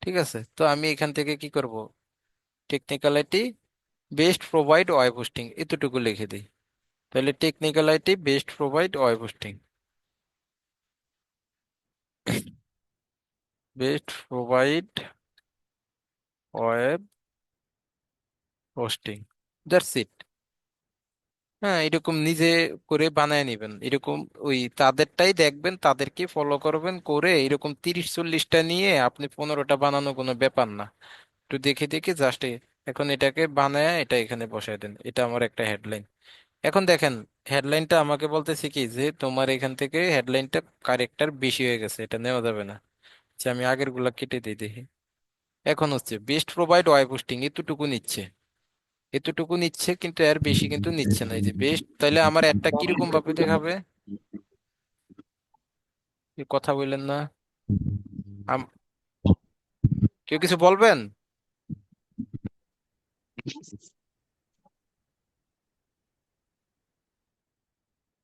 ঠিক আছে, তো আমি এখান থেকে কি করব, technical IT best provide web hosting এতটুকু লিখে দিই। তাহলে technical IT best provide web hosting, best provide web hosting, that's it. হ্যাঁ, এরকম নিজে করে বানায় নিবেন এরকম। ওই তাদেরটাই দেখবেন, তাদেরকে ফলো করবেন, করে এরকম 30-40টা নিয়ে আপনি 15টা বানানো কোনো ব্যাপার না। একটু দেখে দেখে জাস্ট এখন এটাকে বানায় এটা এখানে বসায় দেন। এটা আমার একটা হেডলাইন। এখন দেখেন, হেডলাইনটা আমাকে বলতেছে কি যে তোমার এখান থেকে হেডলাইনটা কারেক্টার বেশি হয়ে গেছে, এটা নেওয়া যাবে না। আচ্ছা, আমি আগের গুলা কেটে দিই দেখি। এখন হচ্ছে বেস্ট প্রোভাইড ওয়েব হোস্টিং এতটুকু নিচ্ছে, এতটুকু নিচ্ছে, কিন্তু এর বেশি কিন্তু নিচ্ছে না। এই যে বেস্ট, তাহলে আমার একটা কিরকম ভাবে দেখাবে? এই কথা বললেন না। আম- কেউ কিছু বলবেন?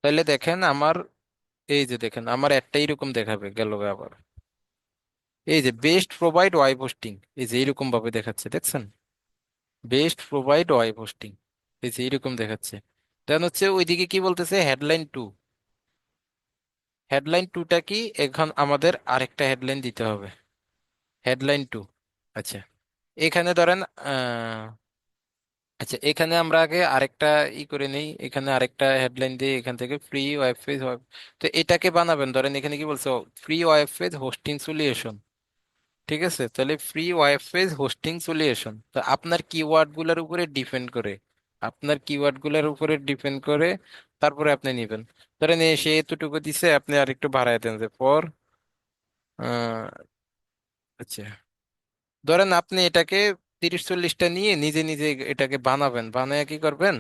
তাহলে দেখেন আমার, এই যে দেখেন আমার একটা এরকম দেখাবে গেল আবার। এই যে বেস্ট প্রোভাইড ওয়েব হোস্টিং, এই যে এরকম ভাবে দেখাচ্ছে, দেখছেন? বেস্ট প্রোভাইড ওয়েব হোস্টিং, এই যে এরকম দেখাচ্ছে। দেন হচ্ছে ওইদিকে কি বলতেছে, হেডলাইন টু। হেডলাইন টুটা কি, এখন আমাদের আরেকটা হেডলাইন দিতে হবে, হেডলাইন টু। আচ্ছা, এখানে ধরেন আচ্ছা, এখানে আমরা আগে আরেকটা করে নেই, এখানে আরেকটা হেডলাইন দিয়ে এখান থেকে ফ্রি ওয়েব পেজ। তো এটাকে বানাবেন, ধরেন এখানে কি বলছো, free web page hosting solution. ঠিক আছে, তাহলে free web page hosting solution. তো আপনার কিওয়ার্ড গুলার উপরে ডিপেন্ড করে, আপনার কিওয়ার্ড গুলার উপরে ডিপেন্ড করে তারপরে আপনি নিবেন। ধরেন সে এতটুকু দিছে, আপনি আরেকটু বাড়ায় দেন যে ফর, আচ্ছা, ধরেন আপনি এটাকে 30-40টা নিয়ে নিজে নিজে এটাকে বানাবেন, বানায় কি করবেন,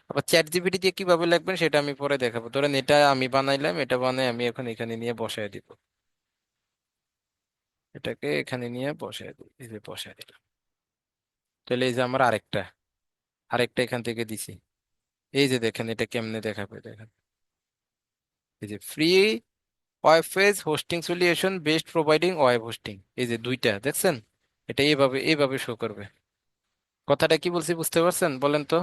আবার চ্যাট জিপিটি দিয়ে কিভাবে লিখবেন সেটা আমি পরে দেখাবো। ধরেন এটা আমি বানাইলাম, এটা বানাই আমি এখন এখানে নিয়ে বসায় দিব, এটাকে এখানে নিয়ে বসায় দিই, এই যে বসায় দিলাম। তাহলে এই যে আমার আরেকটা, আরেকটা এখান থেকে দিছি। এই যে দেখেন এটা কেমনে দেখাবে, দেখেন এই যে free web page hosting solution best providing web hosting, এই যে দুইটা দেখছেন, এটা এইভাবে এইভাবে শো করবে। কথাটা কি বলছি বুঝতে পারছেন বলেন তো?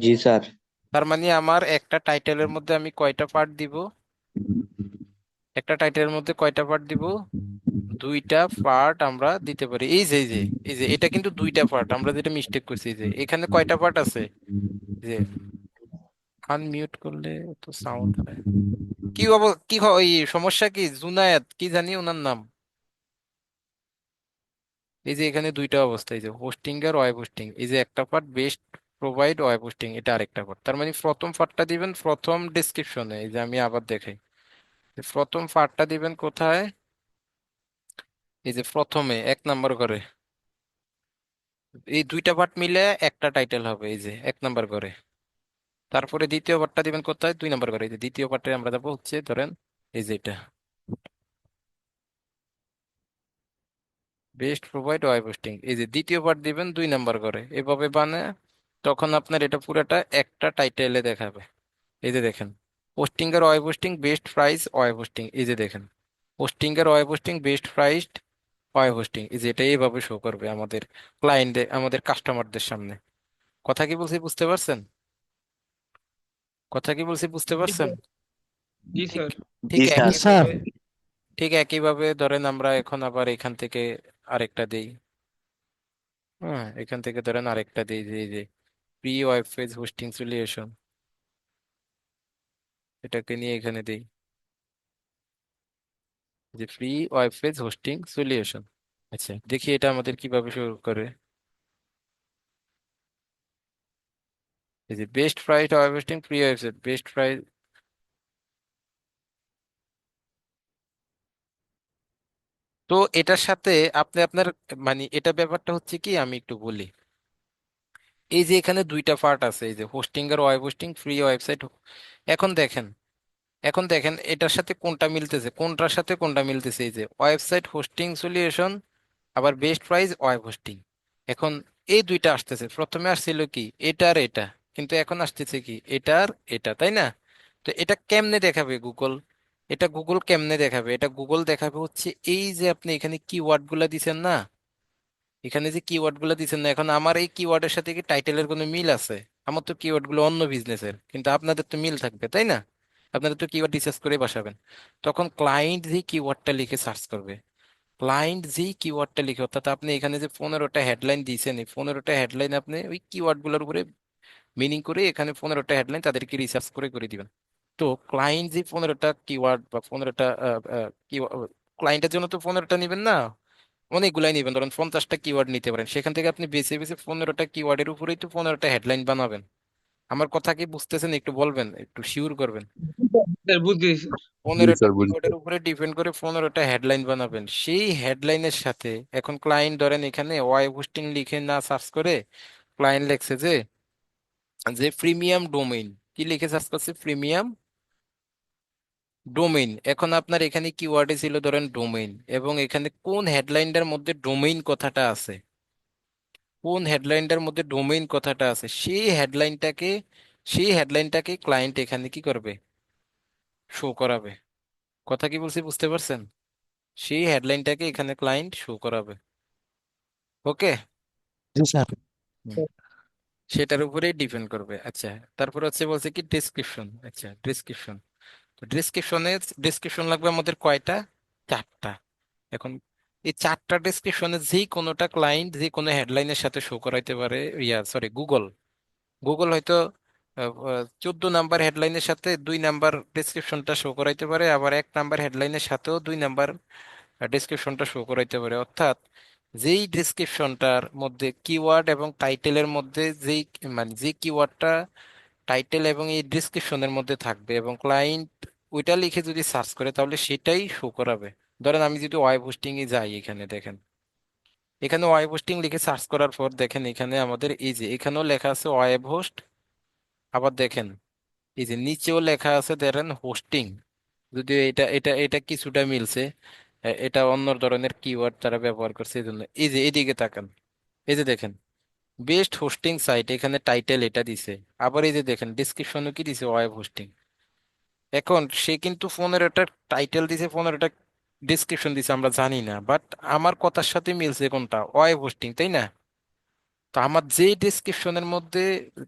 জি স্যার। তার মানে আমার একটা টাইটেলের মধ্যে আমি কয়টা পার্ট দিব, একটা টাইটেলের মধ্যে কয়টা পার্ট দিব, দুইটা পার্ট আমরা দিতে পারি। এই যে এই যে এই যে এটা কিন্তু দুইটা পার্ট, আমরা যেটা মিস্টেক করছি, যে এখানে কয়টা পার্ট আছে, যে আনমিউট করলে তো সাউন্ড হয়। কি ওই সমস্যা কি, জুনায়েদ কি জানি ওনার নাম। এই যে এখানে দুইটা অবস্থা, এই যে হোস্টিং আর ওয়েব হোস্টিং, এই যে একটা part best provide web hosting, এটা আরেকটা পার্ট। তার মানে প্রথম পার্টটা দিবেন প্রথম ডেসক্রিপশনে, এই যে আমি আবার দেখাই, প্রথম পার্টটা দিবেন কোথায়, এই যে প্রথমে 1 নাম্বার করে। এই দুইটা পার্ট মিলে একটা টাইটেল হবে, এই যে 1 নাম্বার করে। তারপরে দ্বিতীয় পার্টটা দিবেন কোথায়, 2 নাম্বার করে। এই যে দ্বিতীয় পার্টে আমরা যাবো হচ্ছে ধরেন এই যে এটা বেস্ট প্রোভাইড ওয়েব হোস্টিং, এই যে দ্বিতীয় পার্ট দিবেন 2 নাম্বার করে, এভাবে বানায় তখন আপনার এটা পুরোটা একটা টাইটেলে দেখাবে। এই যে দেখেন হোস্টিং এর web hosting best price web hosting, এই যে দেখেন হোস্টিং এর web hosting best priced web hosting, এই যে এটা এইভাবে শো করবে আমাদের ক্লায়েন্ট, আমাদের কাস্টমারদের সামনে। কথা কি বলছি বুঝতে পারছেন? কথা কি বলছি বুঝতে जी পারছেন? सर। जी ঠিক, सर। ঠিক জি জি স্যার। স্যার। একইভাবে, ঠিক একইভাবে ধরেন আমরা এখন আবার এখান থেকে আরেকটা দেই। হ্যাঁ, এখান থেকে ধরেন আরেকটা দিই, যে এই যে pre web page hosting solution, এটাকে নিয়ে এখানে দিই যে free web page hosting solution. আচ্ছা, দেখি এটা আমাদের কিভাবে শুরু করে। এই যে best price web hosting free website best price. তো এটার সাথে আপনি আপনার, মানে এটা ব্যাপারটা হচ্ছে কি, আমি একটু বলি। এই যে এখানে দুইটা পার্ট আছে, এই যে হোস্টিং আর ওয়েব হোস্টিং, ফ্রি ওয়েবসাইট। এখন দেখেন, এখন দেখেন এটার সাথে কোনটা মিলতেছে, কোনটার সাথে কোনটা মিলতেছে। এই যে ওয়েবসাইট হোস্টিং সলিউশন, আবার বেস্ট প্রাইস ওয়েব হোস্টিং। এখন এই দুইটা আসতেছে, প্রথমে আসছিল কি এটা আর এটা, কিন্তু এখন আসতেছে কি এটা আর এটা, তাই না? তো এটা কেমনে দেখাবে গুগল? এটা গুগল কেমনে দেখাবে? এটা গুগল দেখাবে হচ্ছে এই যে আপনি এখানে কিওয়ার্ড গুলা দিছেন না, এখানে যে কিওয়ার্ড গুলো দিচ্ছেন না, এখন আমার এই কিওয়ার্ডের সাথে কি টাইটেলের কোনো মিল আছে? আমার তো কিওয়ার্ড গুলো অন্য বিজনেসের, কিন্তু আপনাদের তো মিল থাকবে, তাই না? আপনাদের তো কিওয়ার্ড রিসার্চ করে বসাবেন। তখন ক্লায়েন্ট যে কিওয়ার্ডটা লিখে সার্চ করবে, ক্লায়েন্ট যে কিওয়ার্ডটা লিখে, অর্থাৎ আপনি এখানে যে 15টা হেডলাইন দিয়েছেন, এই 15টা হেডলাইন আপনি ওই কিওয়ার্ড গুলোর উপরে মিনিং করে এখানে 15টা হেডলাইন তাদেরকে রিসার্চ করে করে দিবেন। তো ক্লায়েন্ট যে 15টা কিওয়ার্ড বা 15টা ক্লায়েন্টের জন্য তো 15টা নেবেন না, অনেকগুলাই নিবেন, ধরেন 50টা কিওয়ার্ড নিতে পারেন, সেখান থেকে আপনি বেছে বেছে 15টা কিওয়ার্ডের উপরেই তো 15টা হেডলাইন বানাবেন। আমার কথা কি বুঝতেছেন? একটু বলবেন, একটু শিওর করবেন। স্যার বুঝছি স্যার। জি 15টা স্যার, বুঝতে কিওয়ার্ডের উপরে ডিপেন্ড করে 15টা হেডলাইন বানাবেন, সেই হেডলাইনের সাথে এখন ক্লায়েন্ট ধরেন এখানে ওয়াই হোস্টিং লিখে না সার্চ করে ক্লায়েন্ট লেখছে যে যে প্রিমিয়াম ডোমেইন, কি লিখে সার্চ করছে? Premium domain. এখন আপনার এখানে কিওয়ার্ডে ছিল ধরেন ডোমেইন, এবং এখানে কোন হেডলাইনটার মধ্যে ডোমেইন কথাটা আছে, কোন হেডলাইনটার মধ্যে ডোমেইন কথাটা আছে, সেই হেডলাইনটাকে ক্লায়েন্ট এখানে কি করবে? শো করাবে। কথা কি বলছি বুঝতে পারছেন? সেই হেডলাইনটাকে এখানে ক্লায়েন্ট শো করাবে। ওকে। জি স্যার। সেটার উপরেই ডিপেন্ড করবে। আচ্ছা, তারপর হচ্ছে বলছে কি ডেসক্রিপশন। আচ্ছা, ডেসক্রিপশন, তো ডেসক্রিপশন লাগবে আমাদের কয়টা? 4টা। এখন এই 4টা ডেসক্রিপশনে যেই কোনোটা ক্লায়েন্ট যে কোনো হেডলাইনের সাথে শো করাইতে পারে, সরি গুগল, গুগল হয়তো 14 নাম্বার হেডলাইনের সাথে 2 নাম্বার ডেসক্রিপশনটা শো করাইতে পারে, আবার 1 নাম্বার হেডলাইনের সাথেও 2 নাম্বার ডেসক্রিপশনটা শো করাইতে পারে। অর্থাৎ যেই ডেসক্রিপশনটার মধ্যে কিওয়ার্ড এবং টাইটেলের মধ্যে যেই, মানে যে কিওয়ার্ডটা টাইটেল এবং এই ডেসক্রিপশনের মধ্যে থাকবে এবং ক্লায়েন্ট ওইটা লিখে যদি সার্চ করে তাহলে সেটাই শো করাবে। ধরেন আমি যদি ওয়েব হোস্টিং এ যাই, এখানে দেখেন, এখানে ওয়েব হোস্টিং লিখে সার্চ করার পর দেখেন এখানে আমাদের এই যে এখানেও লেখা আছে ওয়েব হোস্ট, আবার দেখেন এই যে নিচেও লেখা আছে ধরেন হোস্টিং। যদিও এটা এটা এটা কিছুটা মিলছে, এটা অন্য ধরনের কিওয়ার্ড তারা ব্যবহার করছে, এই জন্য এই যে এদিকে তাকান, এই যে দেখেন বেস্ট হোস্টিং সাইট, এখানে টাইটেল এটা দিছে, আবার এই যে দেখেন ডিসক্রিপশনও কি দিছে? Web hosting. এখন সে কিন্তু 15টা টাইটেল দিছে, 15টা ডিসক্রিপশন দিছে, আমরা জানি না, বাট আমার কথার সাথে মিলছে কোনটা? ওয়েব হোস্টিং, তাই না? তো আমার যে ডেসক্রিপশনের মধ্যে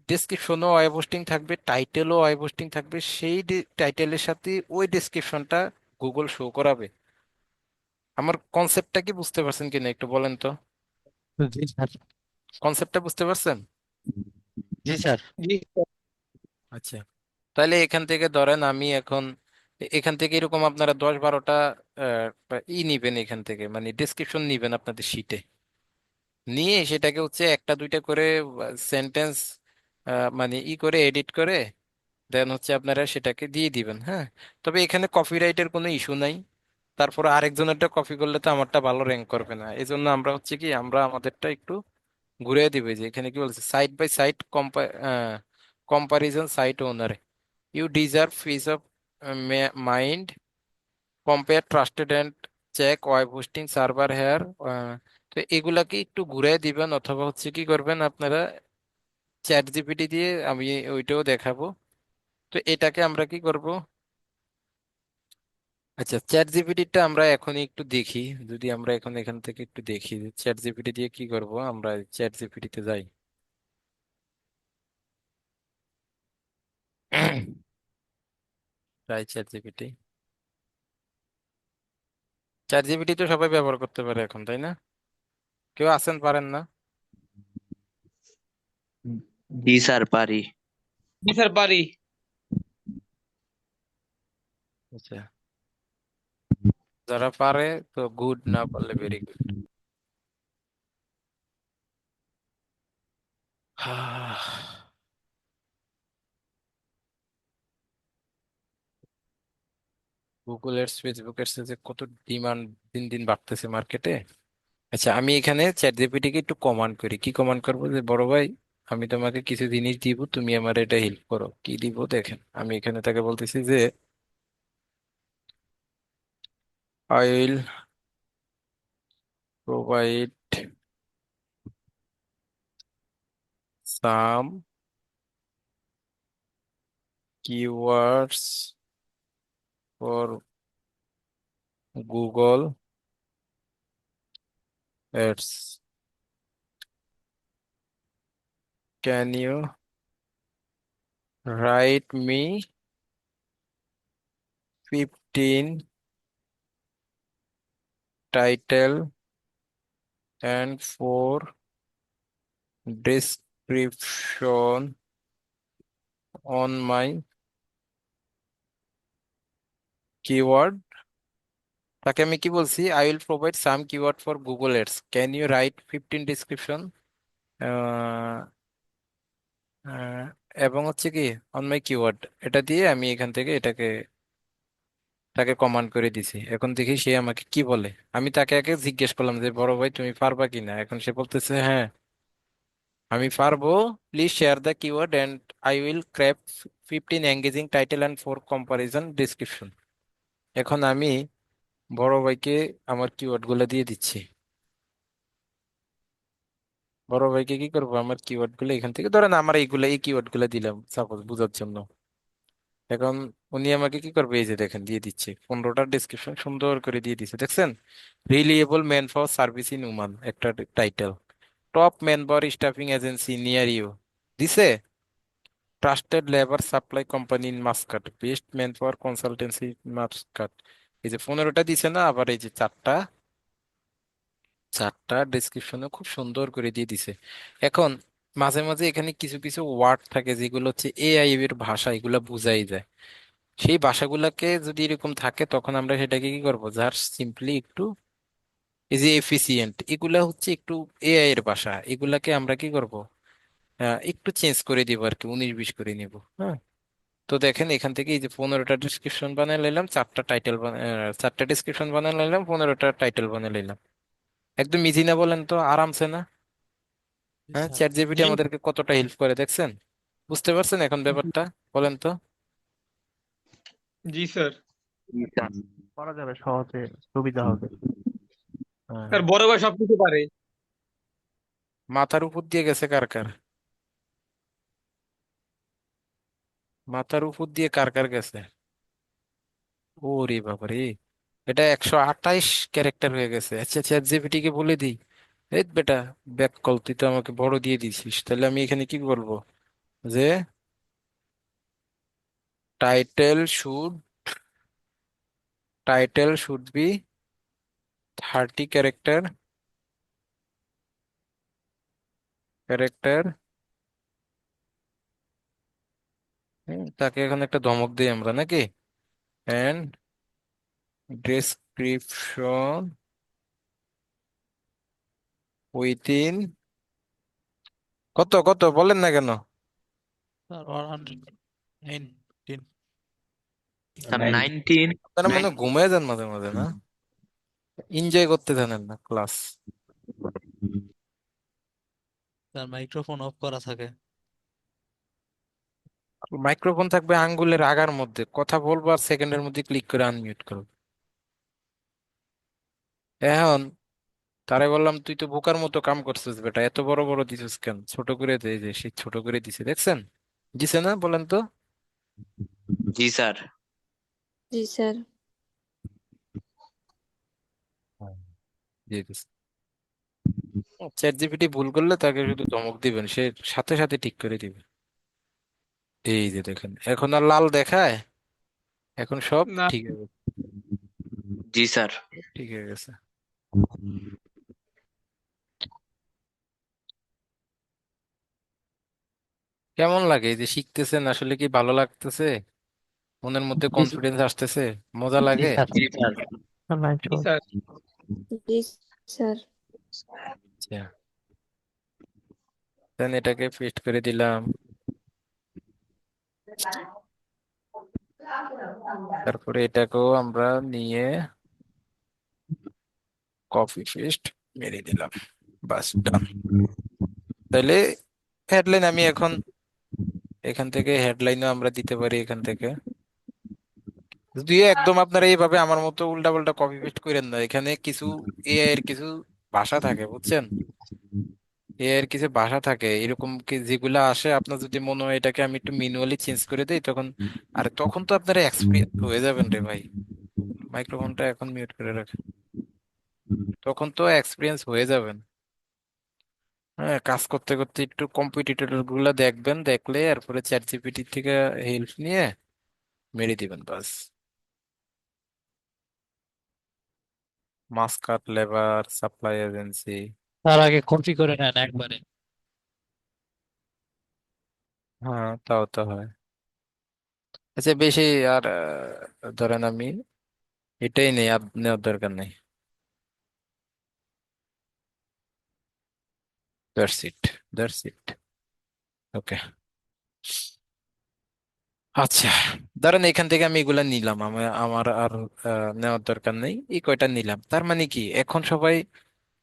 ডেসক্রিপশনও ওয়েব হোস্টিং থাকবে, টাইটেলও ওয়েব হোস্টিং থাকবে, সেই টাইটেলের সাথে ওই ডেসক্রিপশনটা গুগল শো করাবে। আমার কনসেপ্টটা কি বুঝতে পারছেন কিনা একটু বলেন তো? জি স্যার। কনসেপ্টটা বুঝতে পারছেন? জি স্যার। জি স্যার। আচ্ছা, তাহলে এখান থেকে ধরেন আমি এখন এখান থেকে এরকম আপনারা 10-12টা নিবেন, এখান থেকে মানে ডেসক্রিপশন নিবেন আপনাদের শিটে, নিয়ে সেটাকে হচ্ছে একটা দুইটা করে সেন্টেন্স মানে করে এডিট করে দেন হচ্ছে আপনারা সেটাকে দিয়ে দিবেন। হ্যাঁ, তবে এখানে কপিরাইটের কোনো ইস্যু নাই। তারপর আরেকজনেরটা কপি করলে তো আমারটা ভালো র্যাঙ্ক করবে না, এই জন্য আমরা হচ্ছে কি আমরা আমাদেরটা একটু ঘুরিয়ে দিবে। যে এখানে কি বলছে, side by side comparison site owner, you deserve peace of mind, compare trusted and check web hosting server here. তো এগুলাকে একটু ঘুরিয়ে দিবেন, অথবা হচ্ছে কি করবেন আপনারা, চ্যাট জিপিটি দিয়ে আমি ওইটাও দেখাবো। তো এটাকে আমরা কি করব? আচ্ছা, চ্যাট জিপিটিটা আমরা এখন একটু দেখি, যদি আমরা এখন এখান থেকে একটু দেখি চ্যাট জিপিটি দিয়ে কি করব। আমরা চ্যাট জিপিটিতে যাই। Try chat GPT. Chat GPT তো সবাই ব্যবহার করতে পারে এখন, তাই না? কেউ আছেন পারেন না? জি স্যার পারি। জি স্যার পারি। আচ্ছা, যারা পারে তো গুড, না পারলে very good. Google ads, Facebook ads যে কত ডিমান্ড দিন দিন বাড়তেছে মার্কেটে। আচ্ছা, আমি এখানে চ্যাট জিপিটি কে একটু কমান্ড করি, কি কমান্ড করবো যে বড় ভাই আমি তোমাকে কিছু জিনিস দিব, তুমি আমার এটা হেল্প করো। কি দিব দেখেন, আমি এখানে তাকে বলতেছি যে I will provide some keywords for Google Ads. Can you write me 15 title and 4 description on my keyword? তাকে আমি কি বলছি, I will provide some keyword for Google ads, can you write 15 description, এবং হচ্ছে কি অন মাই কিওয়ার্ড, এটা দিয়ে আমি এখান থেকে এটাকে তাকে কমান্ড করে দিছি। এখন দেখি সে আমাকে কি বলে। আমি তাকে আগে জিজ্ঞেস করলাম যে বড় ভাই তুমি পারবা কিনা, এখন সে বলতেছে হ্যাঁ আমি পারবো, please share the keyword and I will crap 15 engaging title and 4 comparison description. এখন আমি বড় ভাইকে আমার কিওয়ার্ড গুলো দিয়ে দিচ্ছি। বড় ভাইকে কি করবো, আমার কিওয়ার্ড গুলো এখান থেকে ধরেন আমার এইগুলা এই কিওয়ার্ড গুলো দিলাম সাপোজ বোঝার জন্য। এখন উনি আমাকে কি করবে, এই যে দেখেন দিয়ে দিচ্ছে 15টার ডিসক্রিপশন সুন্দর করে দিয়ে দিচ্ছে, দেখছেন? Reliable man power service in Oman একটা title, top man power staffing agency near you দিছে, trusted labour supply company in Muscat, best man power consultancy Muscat. এই যে 15টা দিছে না, আবার এই যে চারটা চারটা ডেসক্রিপশনে খুব সুন্দর করে দিয়ে দিছে। এখন মাঝে মাঝে এখানে কিছু কিছু ওয়ার্ড থাকে যেগুলো হচ্ছে এআই এর ভাষা, এগুলো বুঝাই যায়। সেই ভাষাগুলোকে যদি এরকম থাকে তখন আমরা সেটাকে কি করবো, যার সিম্পলি একটু এই যে এফিসিয়েন্ট, এগুলা হচ্ছে একটু এআই এর ভাষা, এগুলাকে আমরা কি করব, একটু চেঞ্জ করে দিব আর কি, 19-20 করে নিব। হ্যাঁ, তো দেখেন এখান থেকে এই যে 15টা ডিসক্রিপশন বানিয়ে নিলাম, চারটা টাইটেল, চারটা ডিসক্রিপশন বানিয়ে নিলাম, 15টা টাইটেল বানিয়ে নিলাম। একদম ইজি না বলেন তো, আরামসে না? জি হ্যাঁ, স্যার। চ্যাট জিপিটি জি আমাদেরকে কতটা হেল্প করে দেখছেন, বুঝতে পারছেন এখন ব্যাপারটা? বলেন তো। জি স্যার। জি স্যার। করা যাবে সহজে, সুবিধা হবে। হ্যাঁ, স্যার বড় ভাই সবকিছু পারে। মাথার উপর দিয়ে গেছে কার কার, মাথার উপর দিয়ে কার কার গেছে, ওরে বাবারে, এটা 128 ক্যারেক্টার হয়ে গেছে। আচ্ছা চ্যাট জিপিটি কে বলে দিই, এই বেটা ব্যাক কল, তুই তো আমাকে বড় দিয়ে দিছিস, তাহলে আমি এখানে কি বলবো যে title should title should be 30 character. তাকে এখন একটা ধমক দিই আমরা নাকি, এন্ড ডেসক্রিপশন উইথিন কত কত বলেন না কেন? স্যার 119। স্যার 19। আপনারা মনে হয় ঘুমিয়ে যান মাঝে মাঝে না, এনজয় করতে জানেন না ক্লাস। স্যার মাইক্রোফোন অফ করা থাকে। মাইক্রোফোন থাকবে আঙ্গুলের আগার মধ্যে, কথা বলবো আর সেকেন্ডের মধ্যে ক্লিক করে আনমিউট করবো। এখন তারে বললাম তুই তো বোকার মতো কাম করছিস বেটা, এত বড় বড় দিছিস কেন, ছোট করে দে, এই যে সে ছোট করে দিছে, দেখছেন? দিছে না বলেন তো? জি স্যার। জি স্যার। হ্যাঁ, দিয়ে দিছে। চ্যাট জিপিটি ভুল করলে তাকে শুধু ধমক দিবেন, সে সাথে সাথে ঠিক করে দিবে। এই যে দেখেন এখন আর লাল দেখায়, এখন সব না ঠিক হয়ে গেছে, জি স্যার। ঠিক হয়ে গেছে। কেমন লাগে এই যে শিখতেছেন, আসলে কি ভালো লাগতেছে, মনের মধ্যে কনফিডেন্স আসতেছে, মজা জি লাগে? স্যার। জি স্যার। লাইন জি স্যার। জি স্যার। আচ্ছা, দেন এটাকে পেস্ট করে দিলাম, তারপরে এটাকেও আমরা নিয়ে কপি পেস্ট মেরে দিলাম, বাস ডান। তাহলে হেডলাইন আমি এখন এখান থেকে হেডলাইনও আমরা দিতে পারি এখান থেকে। যদি একদম আপনারা এইভাবে আমার মতো উল্টা পাল্টা কপি পেস্ট করেন না, এখানে কিছু এআই এর কিছু ভাষা থাকে বুঝছেন। এআই এর কিছু ভাষা থাকে এরকম যেগুলা আসে, আপনার যদি মনে হয় এটাকে আমি একটু ম্যানুয়ালি চেঞ্জ করে দিই তখন, আরে তখন তো আপনারা এক্সপিরিয়েন্স হয়ে যাবেন রে ভাই। মাইক্রোফোনটা এখন মিউট করে রাখেন। তখন তো এক্সপিরিয়েন্স হয়ে যাবেন। হ্যাঁ, কাজ করতে করতে একটু কম্পিটিটর গুলা দেখবেন, দেখলে এরপরে চ্যাট জিপিটি থেকে হেল্প নিয়ে মেরে দিবেন বাস। Muscat labour supply agency. তার আগে কপি করে নেন একবারে। হ্যাঁ, তাও তো হয়। আচ্ছা, বেশি আর ধরেন আমি এটাই নেই, আর নেওয়ার দরকার নেই। That's it, that's it. Okay. আচ্ছা, ধরেন এখান থেকে আমি এগুলা নিলাম, আমার আমার আর নেওয়ার দরকার নেই, এই কয়টা নিলাম। তার মানে কি এখন সবাই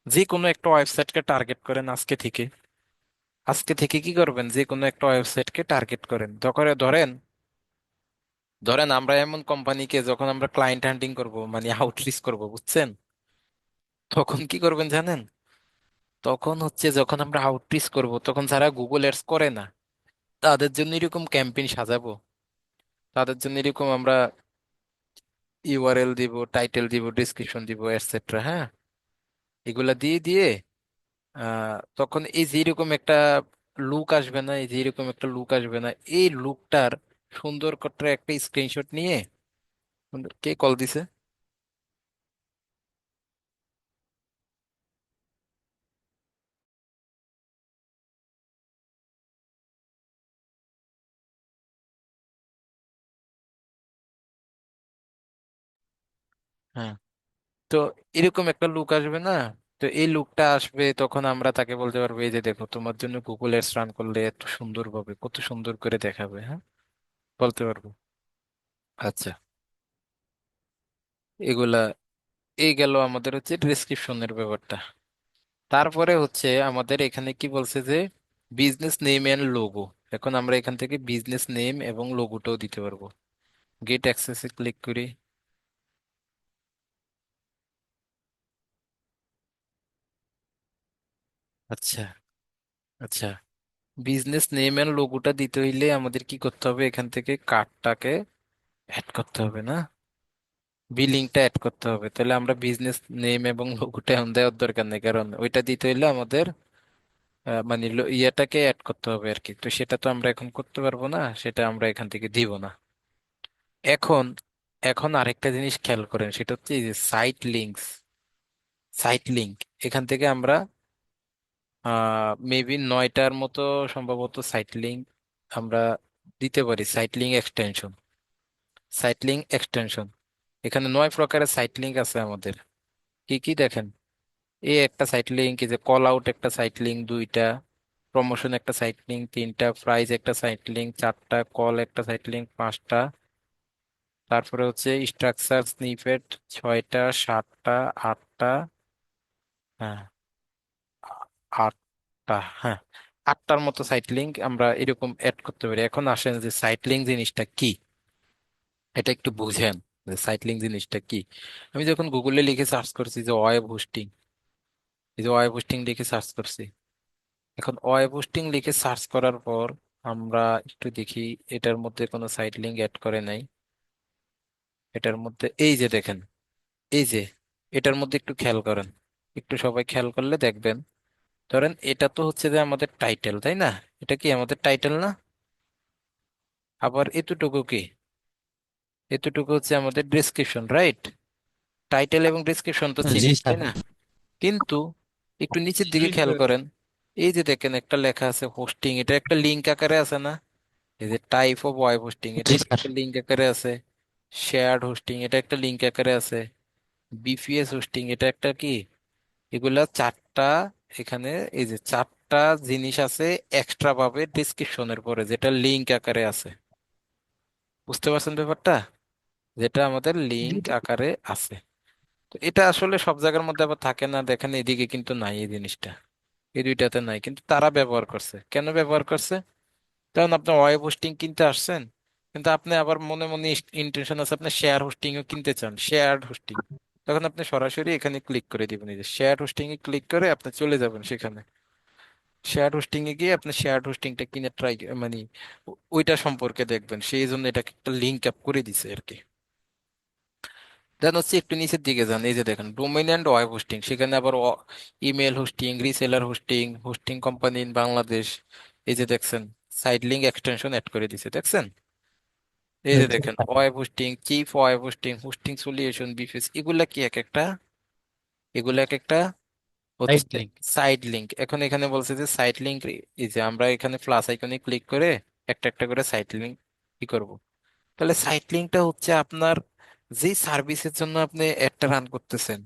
যে কোনো একটা ওয়েবসাইটকে টার্গেট করেন আজকে থেকে। আজকে থেকে কি করবেন, যে কোনো একটা ওয়েবসাইটকে টার্গেট করেন। ধরে ধরেন ধরেন আমরা এমন কোম্পানিকে যখন আমরা ক্লায়েন্ট হান্টিং করব, মানে আউটরিচ করব বুঝছেন, তখন কি করবেন জানেন? তখন হচ্ছে যখন আমরা আউটরিচ করব তখন যারা গুগল এডস করে না, তাদের জন্য এরকম ক্যাম্পেইন সাজাবো। তাদের জন্য এরকম আমরা ইউআরএল দিব, টাইটেল দিব, ডিসক্রিপশন দিব, এটসেট্রা। হ্যাঁ, এগুলা দিয়ে দিয়ে তখন এই যে এরকম একটা লুক আসবে না, এই যে এরকম একটা লুক আসবে না, এই লুকটার সুন্দর করে একটা স্ক্রিনশট নিয়ে কে কল দিছে? হ্যাঁ, তো এরকম একটা লুক আসবে না? তো এই লুকটা আসবে তখন আমরা তাকে বলতে পারবো এই যে দেখো তোমার জন্য গুগল এডস রান করলে এত সুন্দর ভাবে, কত সুন্দর করে দেখাবে। হ্যাঁ, বলতে পারবো। আচ্ছা, এগুলা এই গেল আমাদের হচ্ছে ডেসক্রিপশনের ব্যাপারটা। তারপরে হচ্ছে আমাদের এখানে কি বলছে যে বিজনেস নেম এন্ড লোগো। এখন আমরা এখান থেকে বিজনেস নেম এবং লোগোটাও দিতে পারবো। গেট অ্যাক্সেসে ক্লিক করি। আচ্ছা, আচ্ছা, বিজনেস নেম এন্ড লোগোটা দিতে হইলে আমাদের কি করতে হবে, এখান থেকে কার্ডটাকে অ্যাড করতে হবে না, বিলিংটা অ্যাড করতে হবে। তাহলে আমরা বিজনেস নেম এবং লোগোটা এখন দেওয়ার দরকার নেই, কারণ ওইটা দিতে হইলে আমাদের মানে ইয়েটাকে অ্যাড করতে হবে আর কি। তো সেটা তো আমরা এখন করতে পারবো না, সেটা আমরা এখান থেকে দিব না। এখন এখন আরেকটা জিনিস খেয়াল করেন, সেটা হচ্ছে এই যে সাইট লিঙ্কস। সাইট লিঙ্ক এখান থেকে আমরা মেবি 9টার মতো সম্ভবত সাইট লিঙ্ক আমরা দিতে পারি। Site link extension, site link extension, এখানে 9 প্রকারের সাইট লিঙ্ক আছে আমাদের। কি কি দেখেন, এই একটা সাইট লিঙ্ক, এই যে কল আউট একটা সাইট লিঙ্ক 2টা, প্রমোশন একটা সাইট লিঙ্ক 3টা, প্রাইস একটা সাইট লিঙ্ক 4টা, কল একটা সাইট লিঙ্ক 5টা, তারপরে হচ্ছে স্ট্রাকচার স্নিপেট 6টা, 7টা, 8টা। হ্যাঁ, 8টা। হ্যাঁ, 8টার মতো সাইট লিঙ্ক আমরা এরকম অ্যাড করতে পারি। এখন আসেন যে সাইট লিঙ্ক জিনিসটা কি, এটা একটু বুঝেন যে সাইট লিঙ্ক জিনিসটা কি। আমি যখন গুগলে লিখে সার্চ করছি যে ওয়েব হোস্টিং, এই যে ওয়েব হোস্টিং লিখে সার্চ করছি, এখন ওয়েব হোস্টিং লিখে সার্চ করার পর আমরা একটু দেখি এটার মধ্যে কোনো সাইট লিঙ্ক অ্যাড করে নাই। এটার মধ্যে এই যে দেখেন, এই যে এটার মধ্যে একটু খেয়াল করেন, একটু সবাই খেয়াল করলে দেখবেন। ধরেন এটা তো হচ্ছে যে আমাদের টাইটেল, তাই না? এটা কি আমাদের টাইটেল না? আবার এতটুকু কি, এতটুকু হচ্ছে আমাদের ডেসক্রিপশন, রাইট? টাইটেল এবং ডেসক্রিপশন তো জি চিনি, তাই স্যার। না? কিন্তু একটু নিচের দিকে খেয়াল করেন, এই যে দেখেন একটা লেখা আছে হোস্টিং, এটা একটা লিঙ্ক আকারে আছে না? এই যে টাইপ অফ ওয়েব হোস্টিং, এটা জি কি স্যার। একটা লিঙ্ক আকারে আছে? শেয়ার্ড হোস্টিং, এটা একটা লিঙ্ক আকারে আছে। বিপিএস হোস্টিং, এটা একটা কি? এগুলা 4টা। এখানে এই যে 4টা জিনিস আছে এক্সট্রা ভাবে ডিসক্রিপশনের পরে, যেটা লিঙ্ক আকারে আছে। বুঝতে পারছেন ব্যাপারটা? যেটা আমাদের লিঙ্ক আকারে আছে। তো এটা আসলে সব জায়গার মধ্যে আবার থাকে না, দেখেন এদিকে কিন্তু নাই এই জিনিসটা। এই দুইটাতে নাই, কিন্তু তারা ব্যবহার করছে। কেন ব্যবহার করছে? কারণ আপনি ওয়েব হোস্টিং কিনতে আসছেন, কিন্তু আপনি আবার মনে মনে ইন্টেনশন আছে আপনি শেয়ার হোস্টিং ও কিনতে চান, শেয়ার্ড হোস্টিং। তখন আপনি সরাসরি এখানে ক্লিক করে দিবেন, এই যে শেয়ার হোস্টিং এ ক্লিক করে আপনি চলে যাবেন সেখানে। শেয়ার হোস্টিং এ গিয়ে আপনি শেয়ার হোস্টিংটা কিনে ট্রাই, মানে ওইটা সম্পর্কে দেখবেন, সেই জন্য এটাকে একটা লিঙ্ক আপ করে দিছে আর কি। দেন হচ্ছে একটু নিচের দিকে যান, এই যে দেখেন ডোমেইন অ্যান্ড ওয়েব হোস্টিং, সেখানে আবার email hosting, reseller hosting, hosting company in Bangladesh, এই যে দেখছেন সাইড লিঙ্ক এক্সটেনশন অ্যাড করে দিছে, দেখছেন? এই যে দেখেন web hosting, chief web hosting, hosting solution, বিফেস, এগুলা কি এক একটা, এগুলা এক একটা সাইড হচ্ছে লিঙ্ক। Side link. এখন এখানে বলছে যে সাইড লিঙ্ক, এই যে আমরা এখানে প্লাস আইকনে ক্লিক করে একটা একটা করে সাইড লিঙ্ক কি করব। তাহলে সাইড লিঙ্কটা হচ্ছে আপনার যে সার্ভিসের জন্য আপনি একটা রান করতেছেন,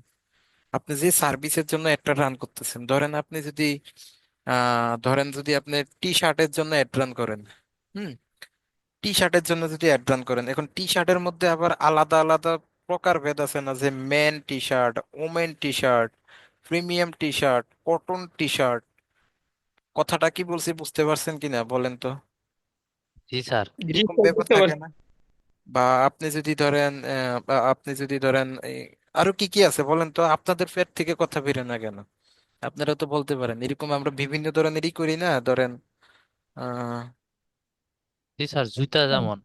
আপনি যে সার্ভিসের জন্য একটা রান করতেছেন, ধরেন আপনি যদি ধরেন যদি আপনি টি শার্টের জন্য অ্যাড রান করেন, হুম, টি শার্টের জন্য যদি অ্যাড রান করেন, এখন টি শার্টের মধ্যে আবার আলাদা আলাদা প্রকারভেদ আছে না, যে men T shirt, women T shirt, premium T shirt, cotton T shirt. কথাটা কি বলছি বুঝতে পারছেন কিনা বলেন তো? জি স্যার। জি এরকম স্যার, ব্যাপার বুঝতে থাকে পারছি। না? বা আপনি যদি ধরেন বা আপনি যদি ধরেন আরো কি কি আছে বলেন তো, আপনাদের পেট থেকে কথা বেরো না কেন? আপনারা তো বলতে পারেন। এরকম আমরা বিভিন্ন ধরনেরই করি না, ধরেন আহ জি স্যার, জুতা যেমন।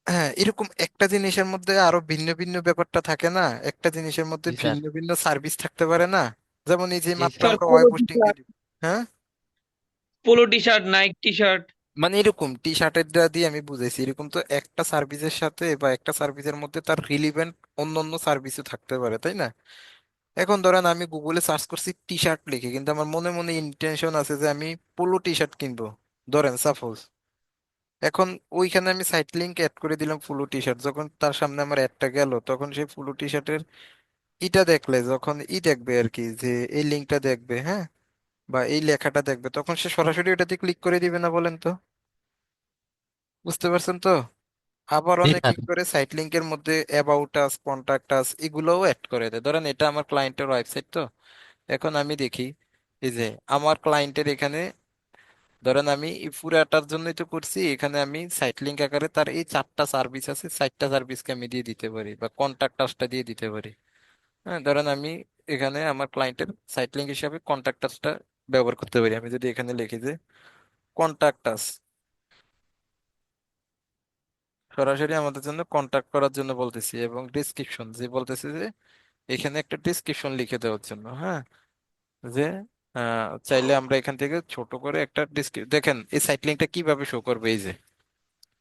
হ্যাঁ, এরকম একটা জিনিসের মধ্যে আরো ভিন্ন ভিন্ন ব্যাপারটা থাকে না, একটা জিনিসের মধ্যে জি স্যার। ভিন্ন ভিন্ন সার্ভিস থাকতে পারে না? যেমন এই যে জি মাত্র স্যার। স্যার আমরা polo web T hosting shirt, দিই। হ্যাঁ, polo T shirt, Nike T shirt. মানে এরকম টি শার্টের দিয়ে আমি বুঝাইছি, এরকম তো একটা সার্ভিসের সাথে বা একটা সার্ভিসের মধ্যে তার রিলিভেন্ট অন্য অন্য সার্ভিসও থাকতে পারে, তাই না? এখন ধরেন আমি গুগলে সার্চ করছি টি শার্ট লিখে, কিন্তু আমার মনে মনে ইন্টেনশন আছে যে আমি পোলো টি শার্ট কিনবো, ধরেন সাপোজ। এখন ওইখানে আমি সাইট লিংক অ্যাড করে দিলাম ফুলো টি শার্ট, যখন তার সামনে আমার অ্যাডটা গেল, তখন সেই ফুলো টি শার্টের ইটা দেখলে, যখন দেখবে আর কি, যে এই লিঙ্কটা দেখবে, হ্যাঁ, বা এই লেখাটা দেখবে, তখন সে সরাসরি ওটাতে ক্লিক করে দিবে না বলেন তো? বুঝতে পারছেন তো? আবার জি অনেকে স্যার। কি করে, সাইট লিংকের মধ্যে অ্যাবাউট আস, কন্টাক্ট আস, এগুলোও অ্যাড করে দেয়। ধরেন এটা আমার ক্লায়েন্টের ওয়েবসাইট তো, এখন আমি দেখি এই যে আমার ক্লায়েন্টের এখানে, ধরেন আমি এই পুরাটার জন্যই তো করছি, এখানে আমি সাইট লিংক আকারে তার এই চারটা সার্ভিস আছে, চারটা সার্ভিসকে আমি দিয়ে দিতে পারি, বা কন্টাক্ট আসটা দিয়ে দিতে পারি। হ্যাঁ, ধরেন আমি এখানে আমার ক্লায়েন্টের সাইট লিংক হিসাবে কন্টাক্ট আসটা ব্যবহার করতে পারি। আমি যদি এখানে লিখি যে কন্টাক্ট আস, সরাসরি আমাদের জন্য কন্টাক্ট করার জন্য বলতেছি, এবং ডিসক্রিপশন যে বলতেছি যে এখানে একটা ডিসক্রিপশন লিখে দেওয়ার জন্য, হ্যাঁ, যে চাইলে আমরা এখান থেকে ছোট করে একটা দেখেন এই সাইট লিংকটা কিভাবে শো করবে,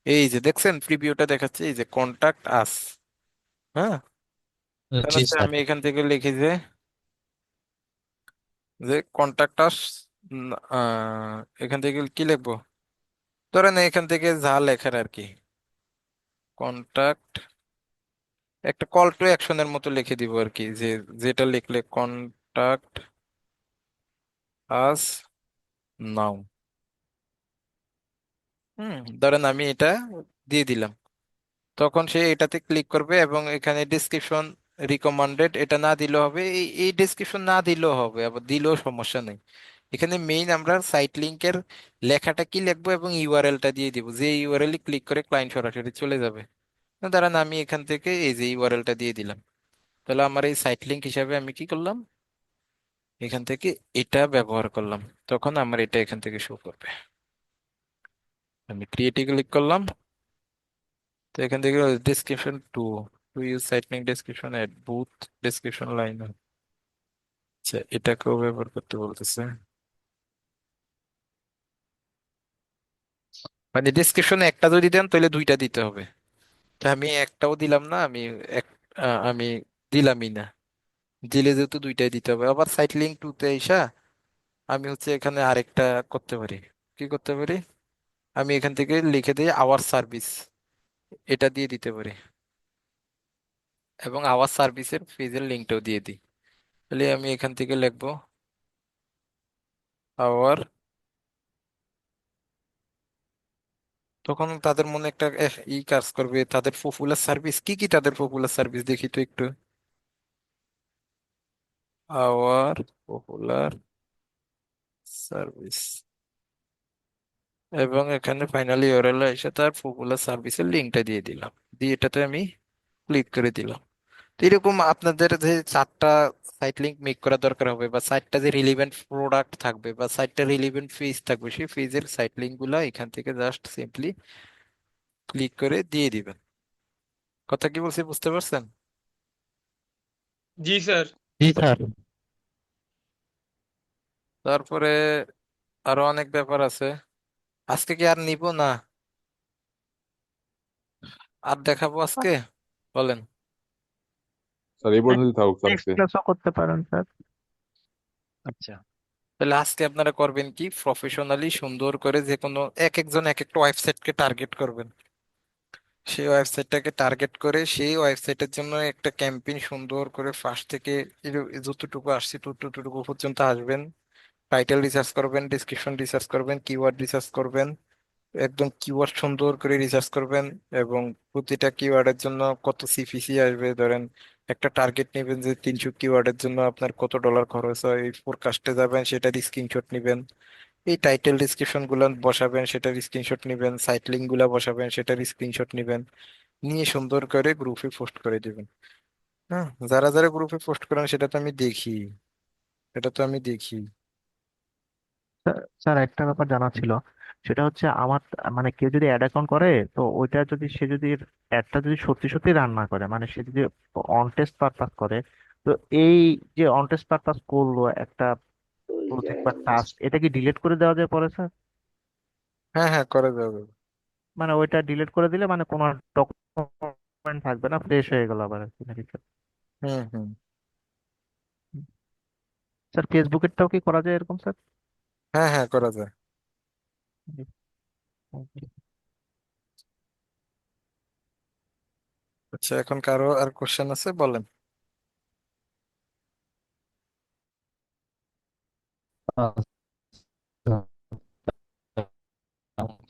এই যে দেখছেন প্রিভিউটা দেখাচ্ছে, এই যে কন্টাক্ট আস। হ্যাঁ, তাহলে জি হচ্ছে স্যার। আমি এখান থেকে লিখি যে যে কন্টাক্ট আস, এখান থেকে কি লিখবো, ধরেন এখান থেকে যা লেখার আর কি, কন্টাক্ট, একটা কল টু অ্যাকশনের মতো লিখে দিব আর কি, যে যেটা লিখলে কন্টাক্ট আস নাও। ধরেন আমি এটা দিয়ে দিলাম, তখন সে এটাতে ক্লিক করবে, এবং এখানে ডিসক্রিপশন রিকমান্ডেড এটা না দিলেও হবে, এই এই ডিসক্রিপশন না দিলেও হবে, আবার দিলেও সমস্যা নেই। এখানে মেইন আমরা সাইট লিংকের লেখাটা কি লিখবো এবং ইউআরএলটা দিয়ে দিব, যে ইউআরএল ক্লিক করে ক্লায়েন্ট সরাসরি চলে যাবে। ধরেন আমি এখান থেকে এই যে ইউআরএলটা দিয়ে দিলাম, তাহলে আমার এই সাইট লিংক হিসাবে আমি কি করলাম, এখান থেকে এটা ব্যবহার করলাম, তখন আমার এটা এখান থেকে শো করবে। আমি ক্রিয়েটে ক্লিক করলাম, তো এখান থেকে description to use site link description at both description line. আচ্ছা, এটাকেও ব্যবহার করতে বলতেছে, মানে ডিসক্রিপশনে একটা যদি দেন তাহলে দুইটা দিতে হবে। তা আমি একটাও দিলাম না, এক আমি দিলামই না, দিলে যেহেতু দুইটাই দিতে হবে। আবার সাইট লিংক টুতে এসা আমি হচ্ছে এখানে আরেকটা করতে পারি। কি করতে পারি, আমি এখান থেকে লিখে দিই আওয়ার সার্ভিস, এটা দিয়ে দিতে পারি, এবং আওয়ার সার্ভিসের পেজের লিঙ্কটাও দিয়ে দিই। তাহলে আমি এখান থেকে লিখবো আওয়ার, তখন তাদের মনে একটা কাজ করবে, তাদের পপুলার সার্ভিস কি কি, তাদের পপুলার সার্ভিস দেখি তো একটু, আওয়ার পপুলার সার্ভিস, এবং এখানে ফাইনালি ইউআরএল এসে তার পপুলার সার্ভিসের লিঙ্কটা দিয়ে দিলাম, দিয়ে এটাতে আমি ক্লিক করে দিলাম। তো এরকম আপনাদের যে 4টা সাইট লিংক মেক করা দরকার হবে, বা সাইটটা যে রিলিভেন্ট প্রোডাক্ট থাকবে বা সাইটটা রিলিভেন্ট পেজ থাকবে, সেই পেজের সাইট লিংক গুলা এখান থেকে জাস্ট সিম্পলি ক্লিক করে দিয়ে দিবেন। কথা কি বলছি বুঝতে পারছেন? জি স্যার। জি স্যার। তারপরে আরো অনেক ব্যাপার আছে, আজকে কি আর নিব না, আর দেখাবো আজকে, বলেন? স্যার এই পর্যন্তই থাকুক স্যার নেক্সট আজকে। ক্লাসও করতে পারেন স্যার। আচ্ছা, তাহলে আজকে আপনারা করবেন কি, প্রফেশনালি সুন্দর করে যে কোনো এক একজন এক একটা ওয়েবসাইটকে টার্গেট করবেন, সেই ওয়েবসাইটটাকে টার্গেট করে সেই ওয়েবসাইটের জন্য একটা ক্যাম্পেইন সুন্দর করে ফার্স্ট থেকে যতটুকু আসছে ততটুকু পর্যন্ত আসবেন। টাইটেল রিসার্চ করবেন, ডিসক্রিপশন রিসার্চ করবেন, কিওয়ার্ড রিসার্চ করবেন, একদম কিওয়ার্ড সুন্দর করে রিসার্চ করবেন, এবং প্রতিটা কিওয়ার্ডের জন্য কত সিপিসি আসবে, ধরেন একটা টার্গেট নেবেন যে 300 কিওয়ার্ডের জন্য আপনার কত ডলার খরচ হয়, এই ফোরকাস্টে যাবেন, সেটার স্ক্রিনশট নেবেন, এই টাইটেল ডিসক্রিপশন গুলো বসাবেন, সেটার স্ক্রিনশট নেবেন, সাইট লিঙ্ক গুলা বসাবেন, সেটার স্ক্রিনশট নেবেন, নিয়ে সুন্দর করে গ্রুপে পোস্ট করে দিবেন। হ্যাঁ, যারা যারা গ্রুপে পোস্ট করেন সেটা তো আমি দেখি, এটা তো আমি দেখি। স্যার একটা ব্যাপার জানা ছিল, সেটা হচ্ছে আমার মানে কেউ যদি অ্যাড অ্যাকাউন্ট করে, তো ওইটা যদি সে যদি অ্যাডটা যদি সত্যি সত্যি রান না করে, মানে সে যদি অন টেস্ট পারপাস করে, তো এই যে অন টেস্ট পারপাস করলো একটা প্রজেক্ট বা টাস্ক, এটা কি ডিলিট করে দেওয়া যায় পরে স্যার? হ্যাঁ হ্যাঁ, করে যাবে। মানে ওইটা ডিলিট করে দিলে মানে কোনো ডকুমেন্ট থাকবে না, ফ্রেশ হয়ে গেল আবার আর কি, নাকি স্যার? হুম হুম। স্যার ফেসবুকেরটাও কি করা যায় এরকম স্যার? হ্যাঁ হ্যাঁ, করা যায়। আচ্ছা, এখন কারো আর কোশ্চেন আছে, বলেন।